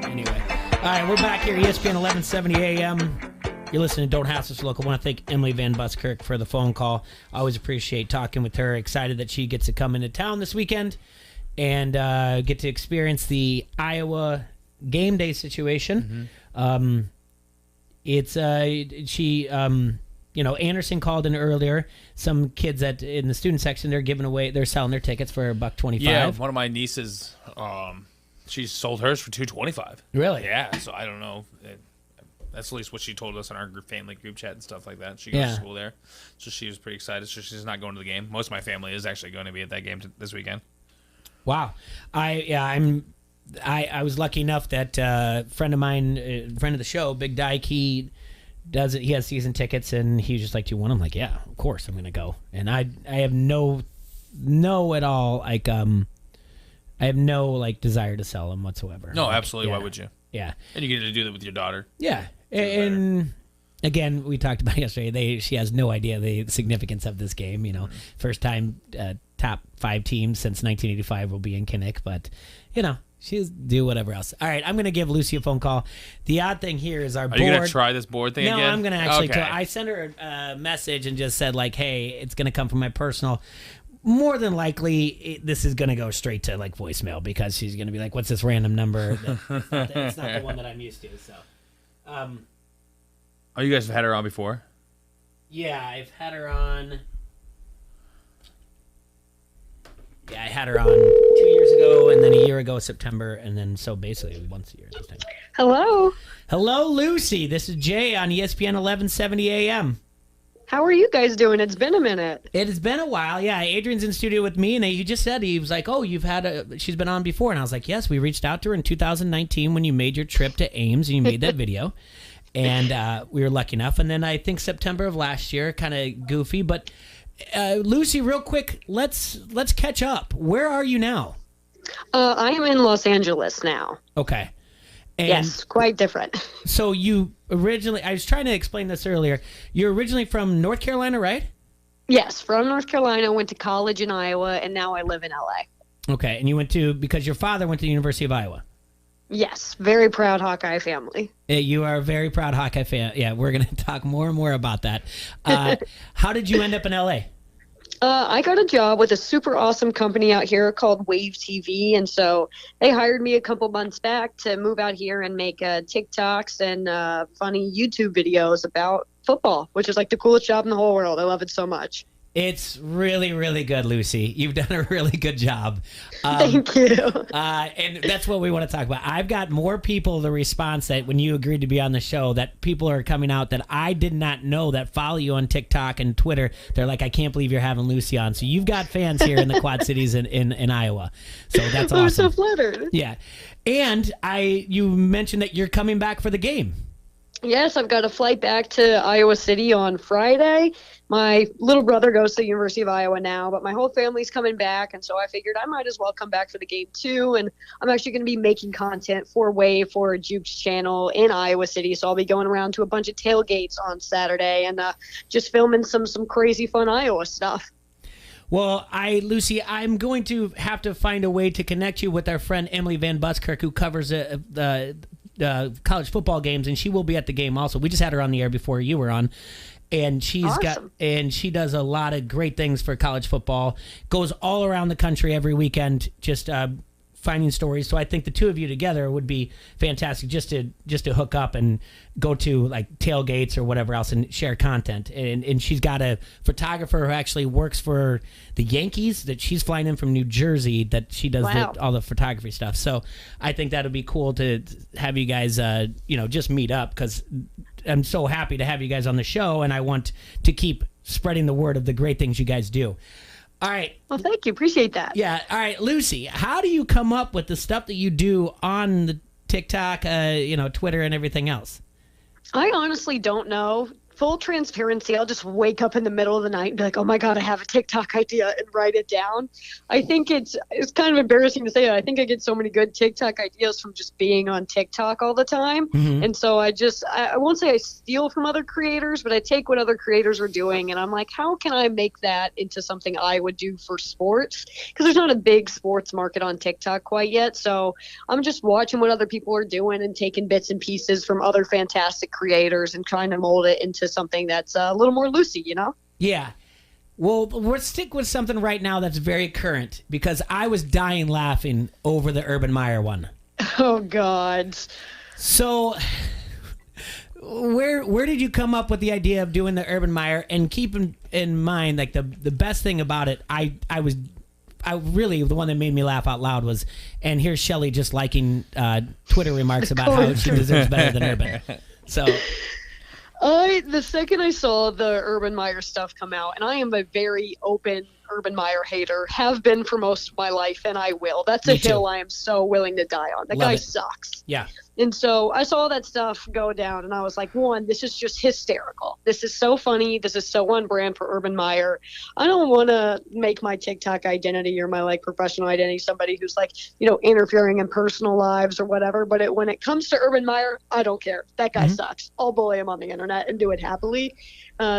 Anyway, all right, we're back here, ESPN 1170 AM. You're listening to Don't Hassle Us Local. I want to thank Emily Van Buskirk for the phone call. I always appreciate talking with her. Excited that she gets to come into town this weekend and get to experience the Iowa game day situation. Mm-hmm. Anderson called in earlier. Some kids in the student section, they're selling their tickets for $1.25. Yeah, one of my nieces, she sold hers for $2.25. Really? Yeah. So I don't know. That's at least what she told us in our family group chat and stuff like that. She goes to school there, so she was pretty excited. So she's not going to the game. Most of my family is actually going to be at that game this weekend. Wow. I was lucky enough that friend of mine, friend of the show, Big Dyke, he has season tickets, and he was just like, "Do you want them?" I'm like, "Yeah, of course I'm going to go." And I have no at all, like, I have no, like, desire to sell them whatsoever. No, like, absolutely. Why would you? Yeah. And you get to do that with your daughter. Yeah. And again, we talked about it yesterday. She has no idea the significance of this game. You know, first time top 5 teams since 1985 will be in Kinnick, but you know, she'll do whatever else. All right, I'm going to give Lucy a phone call. The odd thing here is our board. Are you going to try this board thing again? No, I'm going to actually. Okay. I sent her a message and just said, like, hey, it's going to come from my personal. More than likely, this is going to go straight to, like, voicemail, because she's going to be like, what's this random number? It's not the one that I'm used to. So, Oh, you guys have had her on before? Yeah, I've had her on. Yeah, I had her on 2 years ago, and then a year ago, September, and then so basically once a year this time. Hello. Hello, Lucy. This is Jay on ESPN 1170 AM. How are you guys doing? It's been a minute. It has been a while. Yeah, Adrian's in studio with me, and he just said, he was like, "Oh, she's been on before," and I was like, "Yes, we reached out to her in 2019 when you made your trip to Ames and you made that video." And we were lucky enough. And then I think September of last year, kind of goofy. But Lucy, real quick, let's catch up. Where are you now? I am in Los Angeles now. Okay. And yes, quite different. So you originally, I was trying to explain this earlier. You're originally from North Carolina, right? Yes, from North Carolina. Went to college in Iowa, and now I live in LA. Okay. And you because your father went to the University of Iowa. Yes, very proud Hawkeye family. You are a very proud Hawkeye fan. Yeah, we're going to talk more and more about that. How did you end up in LA? I got a job with a super awesome company out here called Wave TV, and so they hired me a couple months back to move out here and make TikToks and funny YouTube videos about football, which is like the coolest job in the whole world. I love it so much. It's really, really good, Lucy. You've done a really good job. Thank you. And that's what we want to talk about. I've got more people, the response that when you agreed to be on the show, that people are coming out that I did not know that follow you on TikTok and Twitter. They're like, I can't believe you're having Lucy on. So you've got fans here in the Quad Cities in Iowa. So that's awesome. I'm so flattered. Yeah. And you mentioned that you're coming back for the game. Yes, I've got a flight back to Iowa City on Friday. My little brother goes to the University of Iowa now, but my whole family's coming back, and so I figured I might as well come back for the game too. And I'm actually going to be making content for Wave for Juke's channel in Iowa City, so I'll be going around to a bunch of tailgates on Saturday and just filming some crazy fun Iowa stuff. Well, Lucy, I'm going to have to find a way to connect you with our friend Emily Van Buskirk, who covers the college football games, and she will be at the game also. We just had her on the air before you were on. And she does a lot of great things for college football. Goes all around the country every weekend, just finding stories. So I think the two of you together would be fantastic, just to hook up and go to like tailgates or whatever else and share content. And she's got a photographer who actually works for the Yankees that she's flying in from New Jersey, that she does all the photography stuff. So I think that would be cool to have you guys, just meet up, because I'm so happy to have you guys on the show, and I want to keep spreading the word of the great things you guys do. All right. Well, thank you. Appreciate that. Yeah. All right, Lucy, how do you come up with the stuff that you do on the TikTok, Twitter and everything else? I honestly don't know. Full transparency, I'll just wake up in the middle of the night and be like, oh my God, I have a TikTok idea, and write it down. I think it's kind of embarrassing to say that. I think I get so many good TikTok ideas from just being on TikTok all the time. Mm-hmm. And so I won't say I steal from other creators, but I take what other creators are doing and I'm like, how can I make that into something I would do for sports? Because there's not a big sports market on TikTok quite yet. So I'm just watching what other people are doing and taking bits and pieces from other fantastic creators and trying to mold it into something that's a little more loosey, Yeah. Well, let's stick with something right now that's very current, because I was dying laughing over the Urban Meyer one. Oh, God. So where did you come up with the idea of doing the Urban Meyer? And keep in mind, like, the best thing about it, I really, the one that made me laugh out loud was, and here's Shelley just liking Twitter remarks about how she deserves better than Urban. So... the second I saw the Urban Meyer stuff come out, and I am a very open Urban Meyer hater, have been for most of my life, and I will. That's a hill I am so willing to die on. That guy sucks. Yeah. And so I saw that stuff go down, and I was like, one, this is just hysterical. This is so funny. This is so on brand for Urban Meyer. I don't want to make my TikTok identity or my like professional identity somebody who's like, interfering in personal lives or whatever. But when it comes to Urban Meyer, I don't care. That guy sucks. I'll bully him on the internet and do it happily.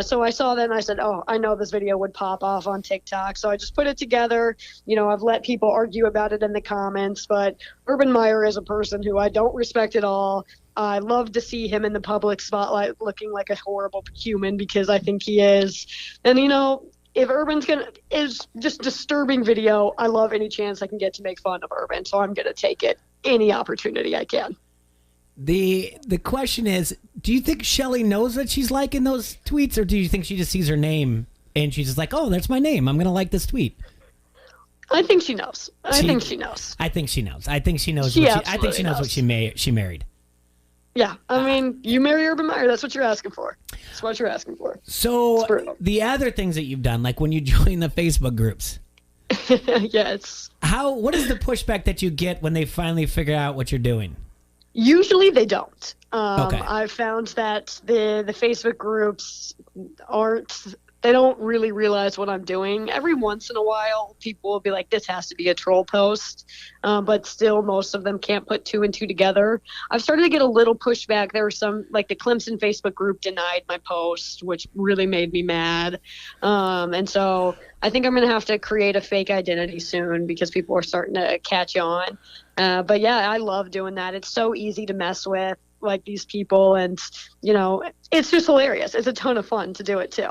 So I saw that and I said, oh, I know this video would pop off on TikTok. So I just put it together. I've let people argue about it in the comments, but Urban Meyer is a person who I don't respect at all. I love to see him in the public spotlight looking like a horrible human because I think he is. And, if Urban's is just disturbing video, I love any chance I can get to make fun of Urban. So I'm going to take it any opportunity I can. The question is, do you think Shelly knows that she's liking those tweets, or do you think she just sees her name and she's just like, oh, that's my name, I'm going to like this tweet? I think she knows. I think she knows. I think she knows. I think she knows. I think she knows what she married. Yeah, I mean, you marry Urban Meyer. That's what you're asking for. That's what you're asking for. So the other things that you've done, like when you join the Facebook groups. Yes. What is the pushback that you get when they finally figure out what you're doing? Usually they don't. Okay. I've found that the Facebook groups they don't really realize what I'm doing. Every once in a while, people will be like, this has to be a troll post. But still, most of them can't put two and two together. I've started to get a little pushback. There were some, like the Clemson Facebook group denied my post, which really made me mad. And so I think I'm going to have to create a fake identity soon because people are starting to catch on. But yeah, I love doing that. It's so easy to mess with, like these people. And, it's just hilarious. It's a ton of fun to do it too.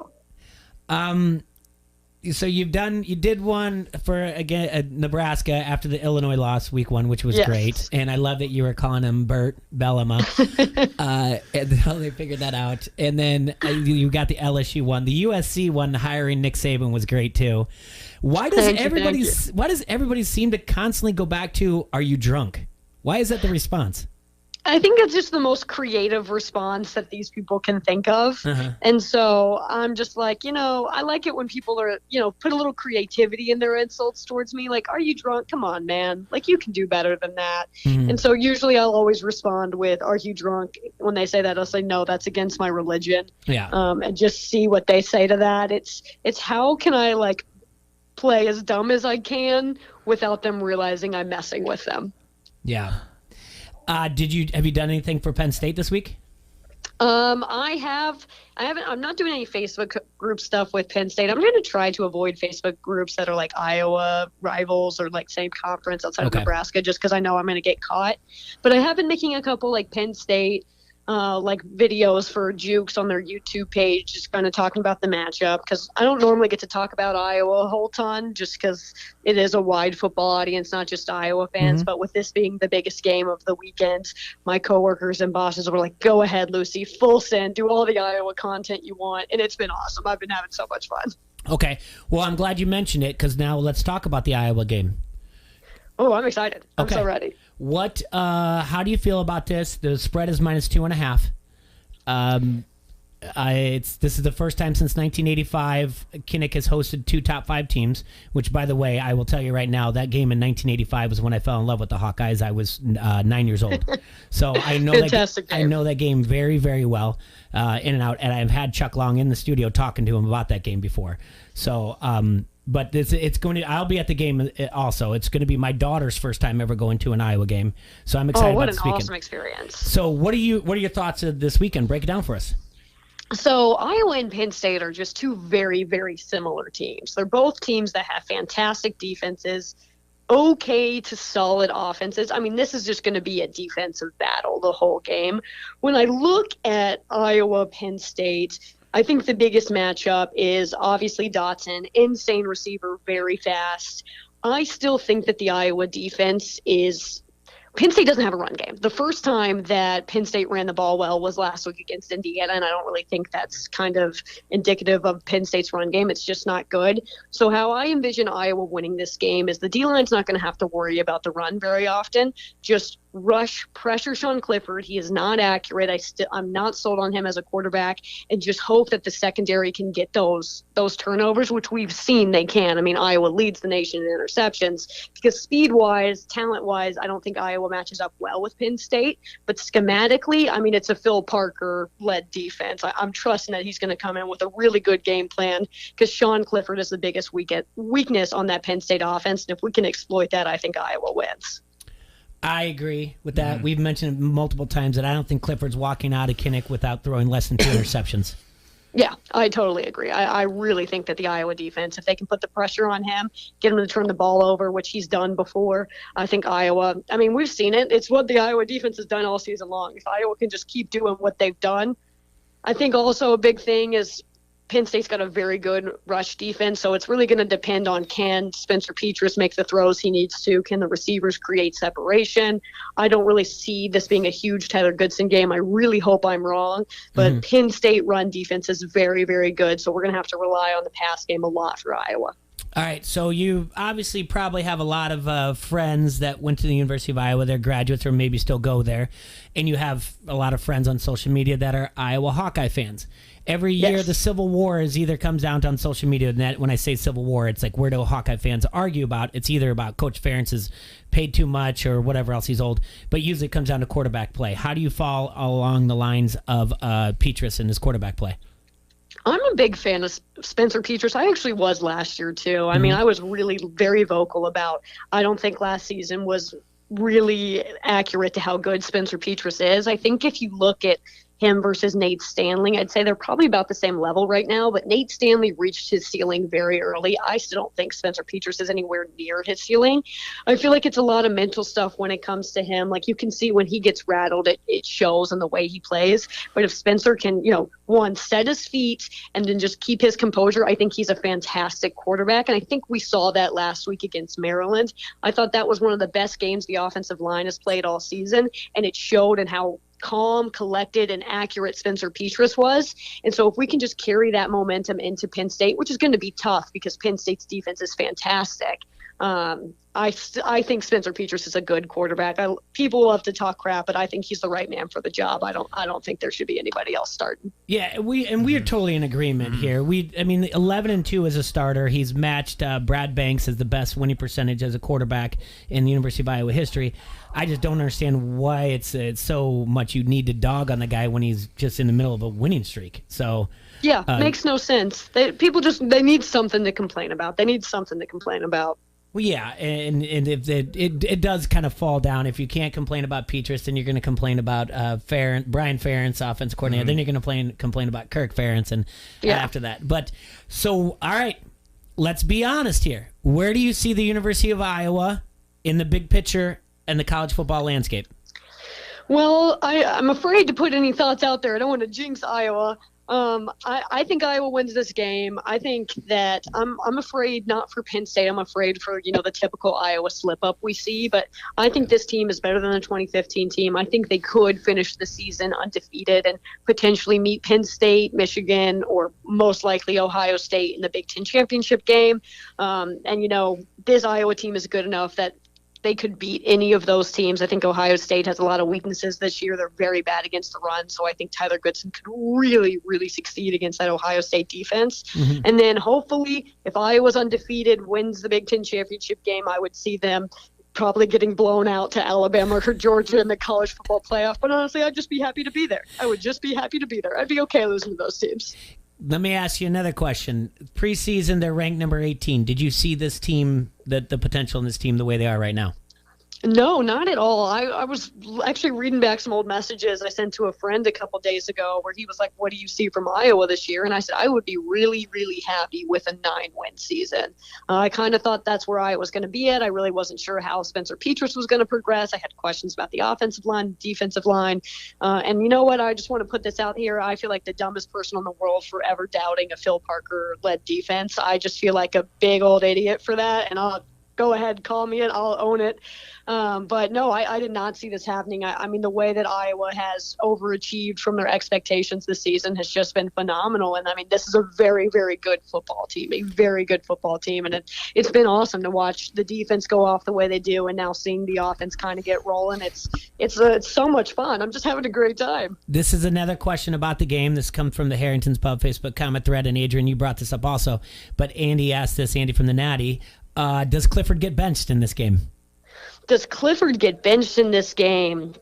So you did one for again Nebraska after the Illinois loss week 1, which was great, and I love that you were calling him Bert Bellama. And how they figured that out, and then you got the LSU one, the USC one. Hiring Nick Saban was great too. Why does everybody seem to constantly go back to "Are you drunk"? Why is that the response? I think it's just the most creative response that these people can think of. And so I'm just like, I like it when people are, put a little creativity in their insults towards me. Like, are you drunk? Come on, man. Like, you can do better than that. And so usually I'll always respond with, are you drunk? When they say that, I'll say, no, that's against my religion. Yeah. And just see what they say to that. It's how can I like play as dumb as I can without them realizing I'm messing with them. Yeah. Have you done anything for Penn State this week? I'm not doing any Facebook group stuff with Penn State. I'm going to try to avoid Facebook groups that are like Iowa rivals or like same conference outside of Nebraska, just because I know I'm going to get caught. But I have been making a couple like Penn State like videos for Jukes on their YouTube page, just kind of talking about the matchup, because I don't normally get to talk about Iowa a whole ton just because it is a wide football audience, not just Iowa fans. But with this being the biggest game of the weekend, my coworkers and bosses were like, go ahead, Lucy, full send, do all the Iowa content you want. And it's been awesome. I've been having so much fun. Okay. Well, I'm glad you mentioned it, because now let's talk about the Iowa game. Oh, I'm excited. I'm so ready. How do you feel about this? The spread is -2.5. This is the first time since 1985 Kinnick has hosted 2 top 5 teams, which, by the way, I will tell you right now, that game in 1985 was when I fell in love with the Hawkeyes. I was 9 years old. So I know I know that game very, very well, in and out, and I've had Chuck Long in the studio talking to him about that game before. So, but I'll be at the game also. It's going to be my daughter's first time ever going to an Iowa game. So I'm excited about speaking. What an awesome experience. So what are your thoughts of this weekend? Break it down for us. So Iowa and Penn State are just 2 very, very similar teams. They're both teams that have fantastic defenses, okay to solid offenses. I mean, this is just going to be a defensive battle the whole game. When I look at Iowa, Penn State, I think the biggest matchup is obviously Dotson, insane receiver, very fast. I still think that the Iowa defense is – Penn State doesn't have a run game. The first time that Penn State ran the ball well was last week against Indiana, and I don't really think that's kind of indicative of Penn State's run game. It's just not good. So how I envision Iowa winning this game is the D-line's not going to have to worry about the run very often. Just rush pressure Sean Clifford. He is not accurate. I'm not sold on him as a quarterback, and just hope that the secondary can get those turnovers, which we've seen they can. I mean, Iowa leads the nation in interceptions because speed-wise, talent-wise, I don't think Iowa matches up well with Penn State. But schematically, I mean, it's a Phil Parker-led defense. I'm trusting that he's going to come in with a really good game plan because Sean Clifford is the biggest weakness on that Penn State offense. And if we can exploit that, I think Iowa wins. I agree with that. We've mentioned multiple times that I don't think Clifford's walking out of Kinnick without throwing less than 2 interceptions. Yeah, I totally agree. I really think that the Iowa defense, if they can put the pressure on him, get him to turn the ball over, which he's done before, I think Iowa, I mean, we've seen it. It's what the Iowa defense has done all season long. If Iowa can just keep doing what they've done. I think also a big thing is Penn State's got a very good rush defense, so it's really going to depend on can Spencer Petras make the throws he needs to? Can the receivers create separation? I don't really see this being a huge Tyler Goodson game. I really hope I'm wrong, but Penn State run defense is very, very good, so we're going to have to rely on the pass game a lot for Iowa. All right, so you obviously probably have a lot of friends that went to the University of Iowa. They're graduates or maybe still go there, and you have a lot of friends on social media that are Iowa Hawkeye fans. Every year, the Civil War is either comes down to on social media. And that when I say Civil War, it's like where do Hawkeye fans argue about? It's either about Coach Ferentz is paid too much or whatever else he's old. But usually it comes down to quarterback play. How do you fall along the lines of Petras and his quarterback play? I'm a big fan of Spencer Petras. I actually was last year, too. I mean, I was really very vocal about I don't think last season was really accurate to how good Spencer Petras is. I think if you look at him versus Nate Stanley, I'd say they're probably about the same level right now, but Nate Stanley reached his ceiling very early. I still don't think Spencer Petras is anywhere near his ceiling. I feel like it's a lot of mental stuff when it comes to him. Like you can see when he gets rattled, it shows in the way he plays. But if Spencer can, one, set his feet and then just keep his composure, I think he's a fantastic quarterback. And I think we saw that last week against Maryland. I thought that was one of the best games the offensive line has played all season, and it showed in how calm, collected, and accurate Spencer Petras was. And so if we can just carry that momentum into Penn State, which is going to be tough because Penn State's defense is fantastic, I think Spencer Petras is a good quarterback. People love to talk crap, but I think he's the right man for the job. I don't think there should be anybody else starting. Yeah, we are totally in agreement here. 11-2 as a starter. He's matched Brad Banks as the best winning percentage as a quarterback in the University of Iowa history. I just don't understand why it's so much you need to dog on the guy when he's just in the middle of a winning streak. So yeah, makes no sense. People they need something to complain about. They need something to complain about. Well, yeah, and if it does kind of fall down. If you can't complain about Petras, then you're going to complain about Brian Ferentz, offensive coordinator. Then you're going to complain about Kirk Ferentz, and after that. But so, all right, let's be honest here. Where do you see the University of Iowa in the big picture and the college football landscape? Well, I'm afraid to put any thoughts out there. I don't want to jinx Iowa. I think Iowa wins this game. I think that I'm afraid not for Penn State. I'm afraid for, the typical Iowa slip up we see, but I think this team is better than the 2015 team. I think they could finish the season undefeated and potentially meet Penn State, Michigan, or most likely Ohio State in the Big Ten championship game. This Iowa team is good enough that they could beat any of those teams. I think Ohio State has a lot of weaknesses this year. They're very bad against the run, so I think Tyler Goodson could really, really succeed against that Ohio State defense. And then hopefully, if Iowa's undefeated, wins the Big Ten championship game, I would see them probably getting blown out to Alabama or Georgia in the college football playoff. But honestly, I'd just be happy to be there. I would just be happy to be there. I'd be okay losing to those teams. Let me ask you another question. Preseason, they're ranked number 18. Did you see this team, the potential in this team, the way they are right now? No, not at all. I was actually reading back some old messages I sent to a friend a couple days ago where he was like, what do you see from Iowa this year? And I said, I would be really, really happy with a 9-win season. I kind of thought that's where I was going to be at. I really wasn't sure how Spencer Petras was going to progress. I had questions about the offensive line, defensive line. And you know what? I just want to put this out here. I feel like the dumbest person in the world for ever doubting a Phil Parker-led defense. I just feel like a big old idiot for that. And go ahead, call me and I'll own it. But no, I did not see this happening. I mean, the way that Iowa has overachieved from their expectations this season has just been phenomenal. And I mean, this is a very, very good football team, a very good football team. And it's been awesome to watch the defense go off the way they do, and now seeing the offense kind of get rolling. It's so much fun. I'm just having a great time. This is another question about the game. This comes from the Harrington's Pub Facebook comment thread, and Adrian, you brought this up also. But Andy asked this, Andy from the Natty, does Clifford get benched in this game? Does Clifford get benched in this game?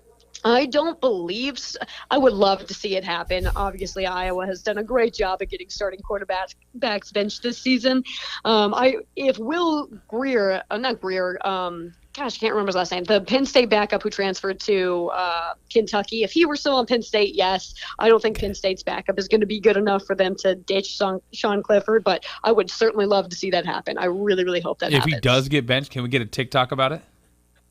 I don't believe so. I would love to see it happen. Obviously, Iowa has done a great job at getting starting quarterbacks benched this season. If Will Greer, not Greer, gosh, I can't remember his last name, the Penn State backup who transferred to Kentucky, if he were still on Penn State, yes. I don't think Penn State's backup is going to be good enough for them to ditch Sean Clifford, but I would certainly love to see that happen. I really, really hope that happens. If he does get benched, can we get a TikTok about it?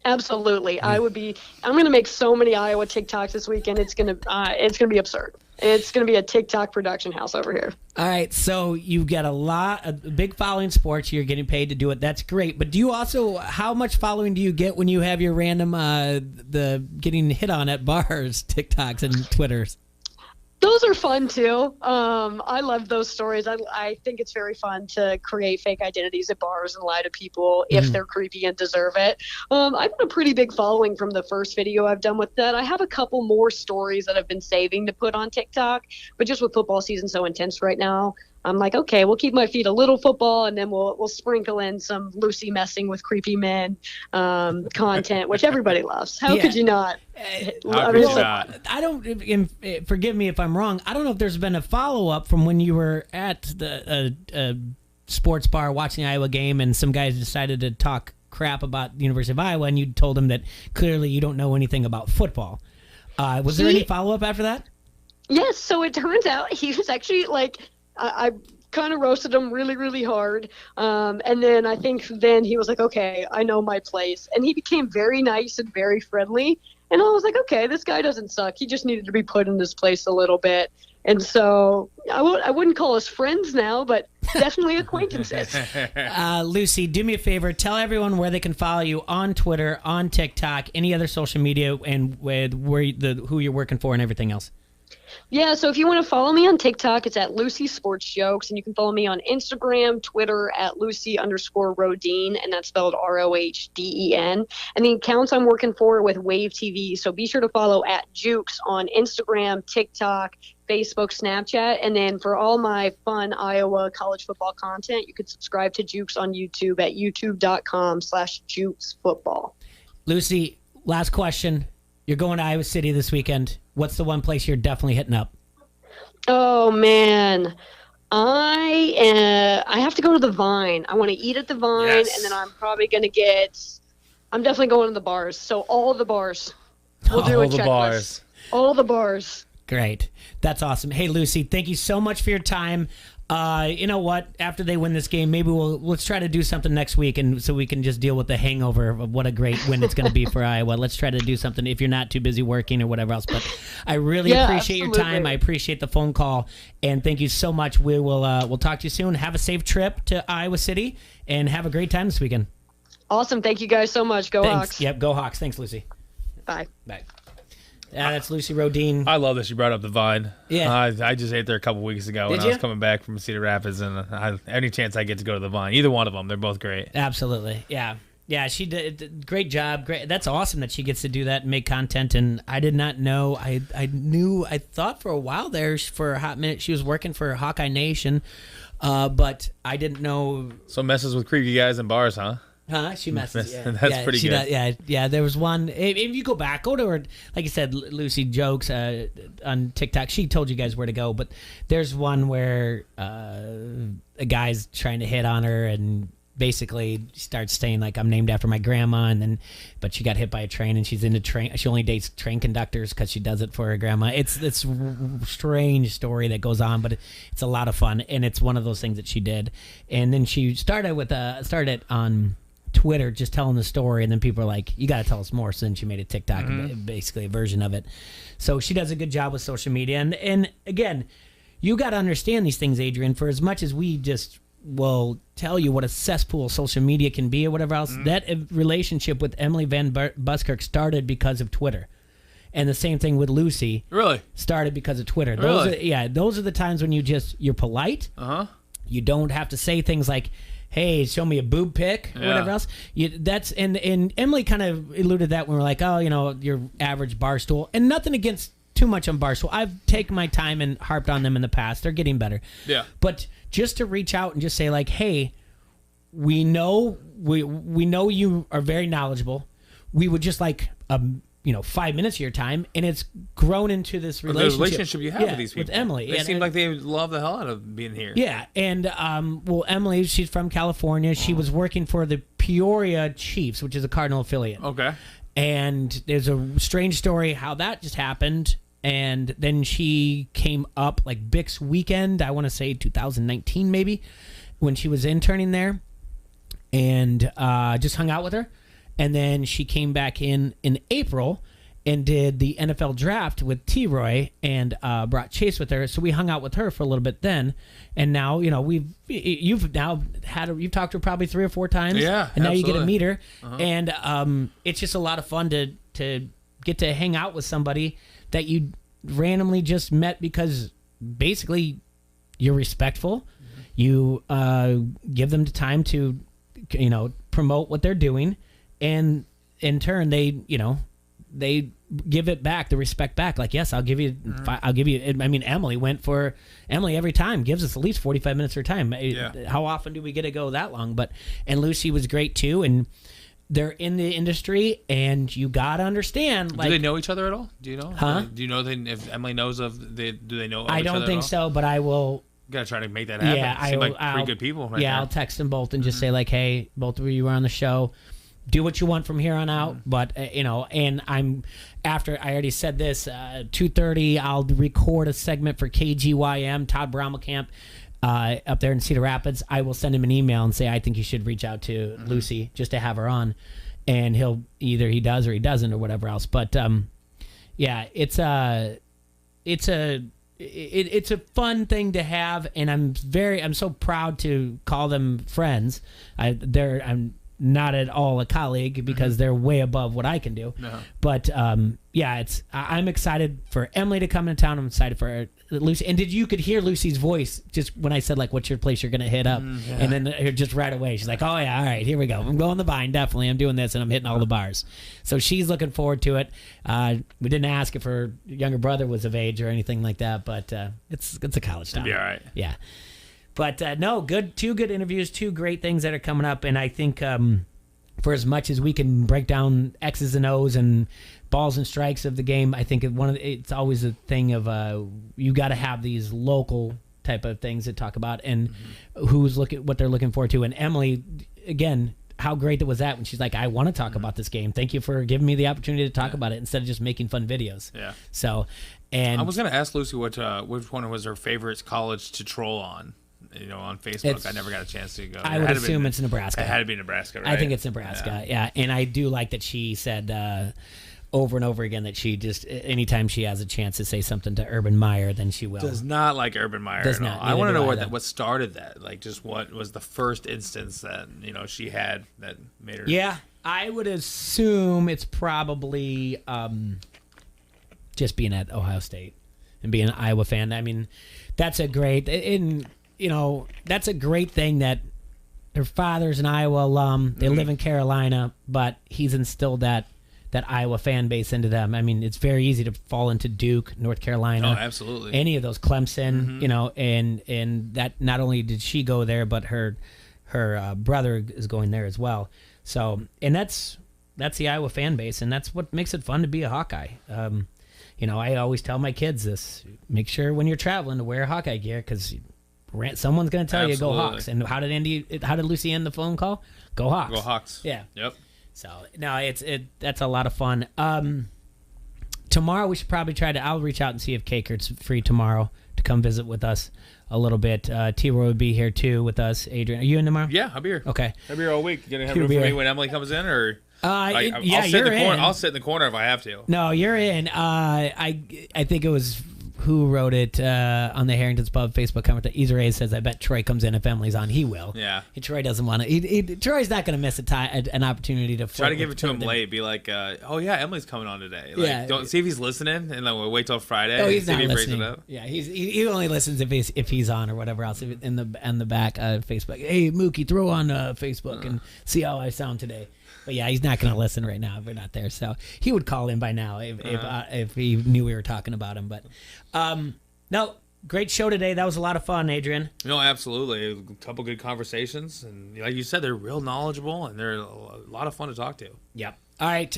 Absolutely. I'm going to make so many Iowa TikToks this weekend. It's going to be absurd. It's going to be a TikTok production house over here. All right, so you've got a big following in sports. You're getting paid to do it. That's great. But do you also, how much following do you get when you have your random, the getting hit on at bars, TikToks and Twitters? Those are fun too. I love those stories. I think it's very fun to create fake identities at bars and lie to people if they're creepy and deserve it. I've got a pretty big following from the first video I've done with that. I have a couple more stories that I've been saving to put on TikTok, but just with football season so intense right now, I'm like, okay, we'll keep my feet a little football, and then we'll sprinkle in some Lucy messing with creepy men content, which everybody loves. How could you not? I don't. Forgive me if I'm wrong. I don't know if there's been a follow up from when you were at the sports bar watching the Iowa game, and some guys decided to talk crap about the University of Iowa, and you told them that clearly you don't know anything about football. Was there any follow up after that? Yes. So it turns out he was actually like. I kind of roasted him really, really hard. And then I think then he was like, okay, I know my place. And he became very nice and very friendly. And I was like, okay, this guy doesn't suck. He just needed to be put in his place a little bit. And so I wouldn't call us friends now, but definitely acquaintances. Lucy, do me a favor. Tell everyone where they can follow you on Twitter, on TikTok, any other social media, and who you're working for and everything else. Yeah, so if you want to follow me on TikTok, it's at Lucy Sports Jokes, and you can follow me on Instagram, Twitter at Lucy_Rodine, and that's spelled Rohdeen. And the accounts I'm working for with Wave TV, so be sure to follow at Jukes on Instagram, TikTok, Facebook, Snapchat, and then for all my fun Iowa college football content, you can subscribe to Jukes on YouTube at youtube.com/JukesFootball. Lucy, last question. You're going to Iowa City this weekend. What's the one place you're definitely hitting up? Oh, man. I have to go to the Vine. I want to eat at the Vine, and then I'm probably going to I'm definitely going to the bars. So all the bars. We'll do a checklist. All the bars. Great. That's awesome. Hey, Lucy, thank you so much for your time. You know what? After they win this game, maybe let's try to do something next week, and so we can just deal with the hangover of what a great win it's going to be for Iowa. Let's try to do something if you're not too busy working or whatever else. But I really appreciate your time. I appreciate the phone call, and thank you so much. We'll talk to you soon. Have a safe trip to Iowa City, and have a great time this weekend. Awesome. Thank you guys so much. Go Hawks. Yep, go Hawks. Thanks, Lucy. Bye. Bye. That's Lucy Rodine. I love that you brought up the Vine. Yeah. I just ate there a couple weeks ago when I was coming back from Cedar Rapids, and any chance I get to go to the Vine, either one of them, they're both great. Absolutely. Yeah. Yeah, she did great job. Great. That's awesome that she gets to do that and make content. And I did not know. I thought for a while there, for a hot minute, she was working for Hawkeye Nation, but I didn't know. So messes with creepy guys in bars, huh? Huh? She messes. Yeah. That's pretty good. Yeah. There was one. If you go back, go to her. Like you said, Lucy Jokes on TikTok. She told you guys where to go. But there's one where a guy's trying to hit on her and basically starts saying like, I'm named after my grandma, but she got hit by a train and she's into train. She only dates train conductors because she does it for her grandma. It's strange story that goes on, but it's a lot of fun, and it's one of those things that she did. And then she started on Twitter just telling the story, and then people are like, you got to tell us more. So then she made a TikTok, basically a version of it. So she does a good job with social media. And again, you got to understand these things, Adrian, for as much as we just will tell you what a cesspool social media can be or whatever else. That relationship with Emily Van Buskirk started because of Twitter. And the same thing with Lucy. Really? Started because of Twitter. Really? Those are the times when you're polite. Uh-huh. You don't have to say things like, hey, show me a boob pic or whatever else. And Emily kind of alluded that when we're like, oh, your average Barstool. And nothing against too much on Barstool. I've taken my time and harped on them in the past. They're getting better. Yeah. But just to reach out and just say like, hey, we know you are very knowledgeable. We would just like 5 minutes of your time, and it's grown into this relationship. The relationship you have with these people. With Emily. They seem like they love the hell out of being here. Yeah, and Emily, she's from California. She was working for the Peoria Chiefs, which is a Cardinal affiliate. Okay. And there's a strange story how that just happened. And then she came up like Bix weekend, I want to say 2019 maybe, when she was interning there, and just hung out with her. And then she came back in April and did the NFL draft with T-Roy and brought Chase with her. So we hung out with her for a little bit then. And now, you've talked to her probably 3 or 4 times. Yeah, and now absolutely. you get to meet her. Uh-huh. And it's just a lot of fun to get to hang out with somebody that you randomly just met because basically you're respectful. You give them the time to, promote what they're doing. And in turn, they give it back, the respect back. Like, yes, I'll give you. I mean, Emily every time gives us at least 45 minutes of her time. Yeah. How often do we get to go that long? And Lucy was great too. And they're in the industry, and you gotta understand. Like, do they know each other at all? Do you know? Huh? Do you know if Emily knows do they know? I don't think so, but I will. Gotta try to make that happen. Yeah, Seem like pretty good people. Right yeah, now. I'll text them both and just say like, hey, both of you are on the show. Do what you want from here on out, but and I'm after I already said this 2:30. I'll record a segment for KGYM Todd Brommelkamp up there in Cedar Rapids. I will send him an email and say I think you should reach out to Lucy just to have her on, and he does or he doesn't or whatever else. But yeah, it's a fun thing to have, and I'm so proud to call them friends. I'm not at all a colleague because they're way above what I can do. No. But yeah, I'm excited for Emily to come into town. I'm excited for Lucy. And you could hear Lucy's voice just when I said like, "What's your place you're gonna hit up?" Yeah. And then just right away, she's like, "Oh yeah, all right, here we go. I'm going the vine, definitely. I'm doing this, and I'm hitting all the bars." So she's looking forward to it. We didn't ask if her younger brother was of age or anything like that, but it's a college town. It'll be all right. Yeah. But no, two good interviews, 2 great things that are coming up, and I think for as much as we can break down X's and O's and balls and strikes of the game, I think it's always a thing of you got to have these local type of things to talk about and what they're looking forward to. And Emily, again, how great that was that when she's like, I want to talk about this game. Thank you for giving me the opportunity to talk about it instead of just making fun videos. Yeah. So, and I was going to ask Lucy which one was her favorite college to troll on. On Facebook. I never got a chance to go. I would assume it's Nebraska. It had to be Nebraska, right? I think it's Nebraska, yeah. And I do like that she said over and over again that she just, anytime she has a chance to say something to Urban Meyer, then she will. Does not like Urban Meyer Does at all. not. I want to know Neither do I, what started that. Like, just what was the first instance that, she had that made her... Yeah, I would assume it's probably just being at Ohio State and being an Iowa fan. I mean, that's a great... that's a great thing that their father's an Iowa alum. They live in Carolina, but he's instilled that Iowa fan base into them. I mean, it's very easy to fall into Duke, North Carolina. Oh, absolutely. Any of those, Clemson, and that not only did she go there, but her brother is going there as well. So, and that's the Iowa fan base, and that's what makes it fun to be a Hawkeye. I always tell my kids this: make sure when you're traveling to wear Hawkeye gear because someone's going to tell you go Hawks. And how did Lucy end the phone call? Go Hawks. Go Hawks. Yeah. Yep. So no, that's a lot of fun. Tomorrow we should probably I'll reach out and see if Cakert's free tomorrow to come visit with us a little bit. T-Roy will be here too with us. Adrian, are you in tomorrow? Yeah, I'll be here. Okay. I'll be here all week. You gonna have room for me when Emily comes in, or? I'll sit in the corner. I'll sit in the corner if I have to. No, you're in. I think it was who wrote it on the Harrington's Pub Facebook comment. Easer A says, "I bet Troy comes in if Emily's on. He will." Yeah. Troy doesn't want to. Troy's not going to miss an opportunity to try to give it to him late. Be like, "Oh yeah, Emily's coming on today." Like, Yeah. don't see if he's listening, and then we'll wait till Friday. Oh, he's see not if he brings listening. it up. Yeah, he only listens if he's on or whatever else in the back Facebook. Hey Mookie, throw on Facebook and see how I sound today. But yeah, he's not going to listen right now if we're not there. So he would call in by now if he knew we were talking about him. But no, great show today. That was a lot of fun, Adrian. No, absolutely. A couple good conversations, and like you said, they're real knowledgeable and they're a lot of fun to talk to. Yep. All right,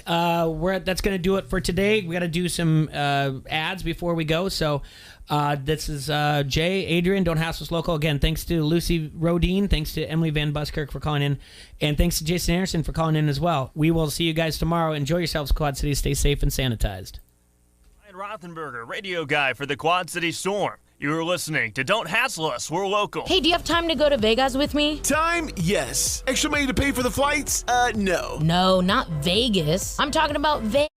that's going to do it for today. We got to do some ads before we go. So this is Jay, Adrian, Don't Hassle Us Local. Again, thanks to Lucy Rodine, thanks to Emily Van Buskirk for calling in, and thanks to Jason Anderson for calling in as well. We will see you guys tomorrow. Enjoy yourselves, Quad City. Stay safe and sanitized. Ryan Rothenberger, radio guy for the Quad City Storm. You're listening to Don't Hassle Us, We're Local. Hey, do you have time to go to Vegas with me? Time? Yes. Extra money to pay for the flights? No. No, not Vegas. I'm talking about Vegas.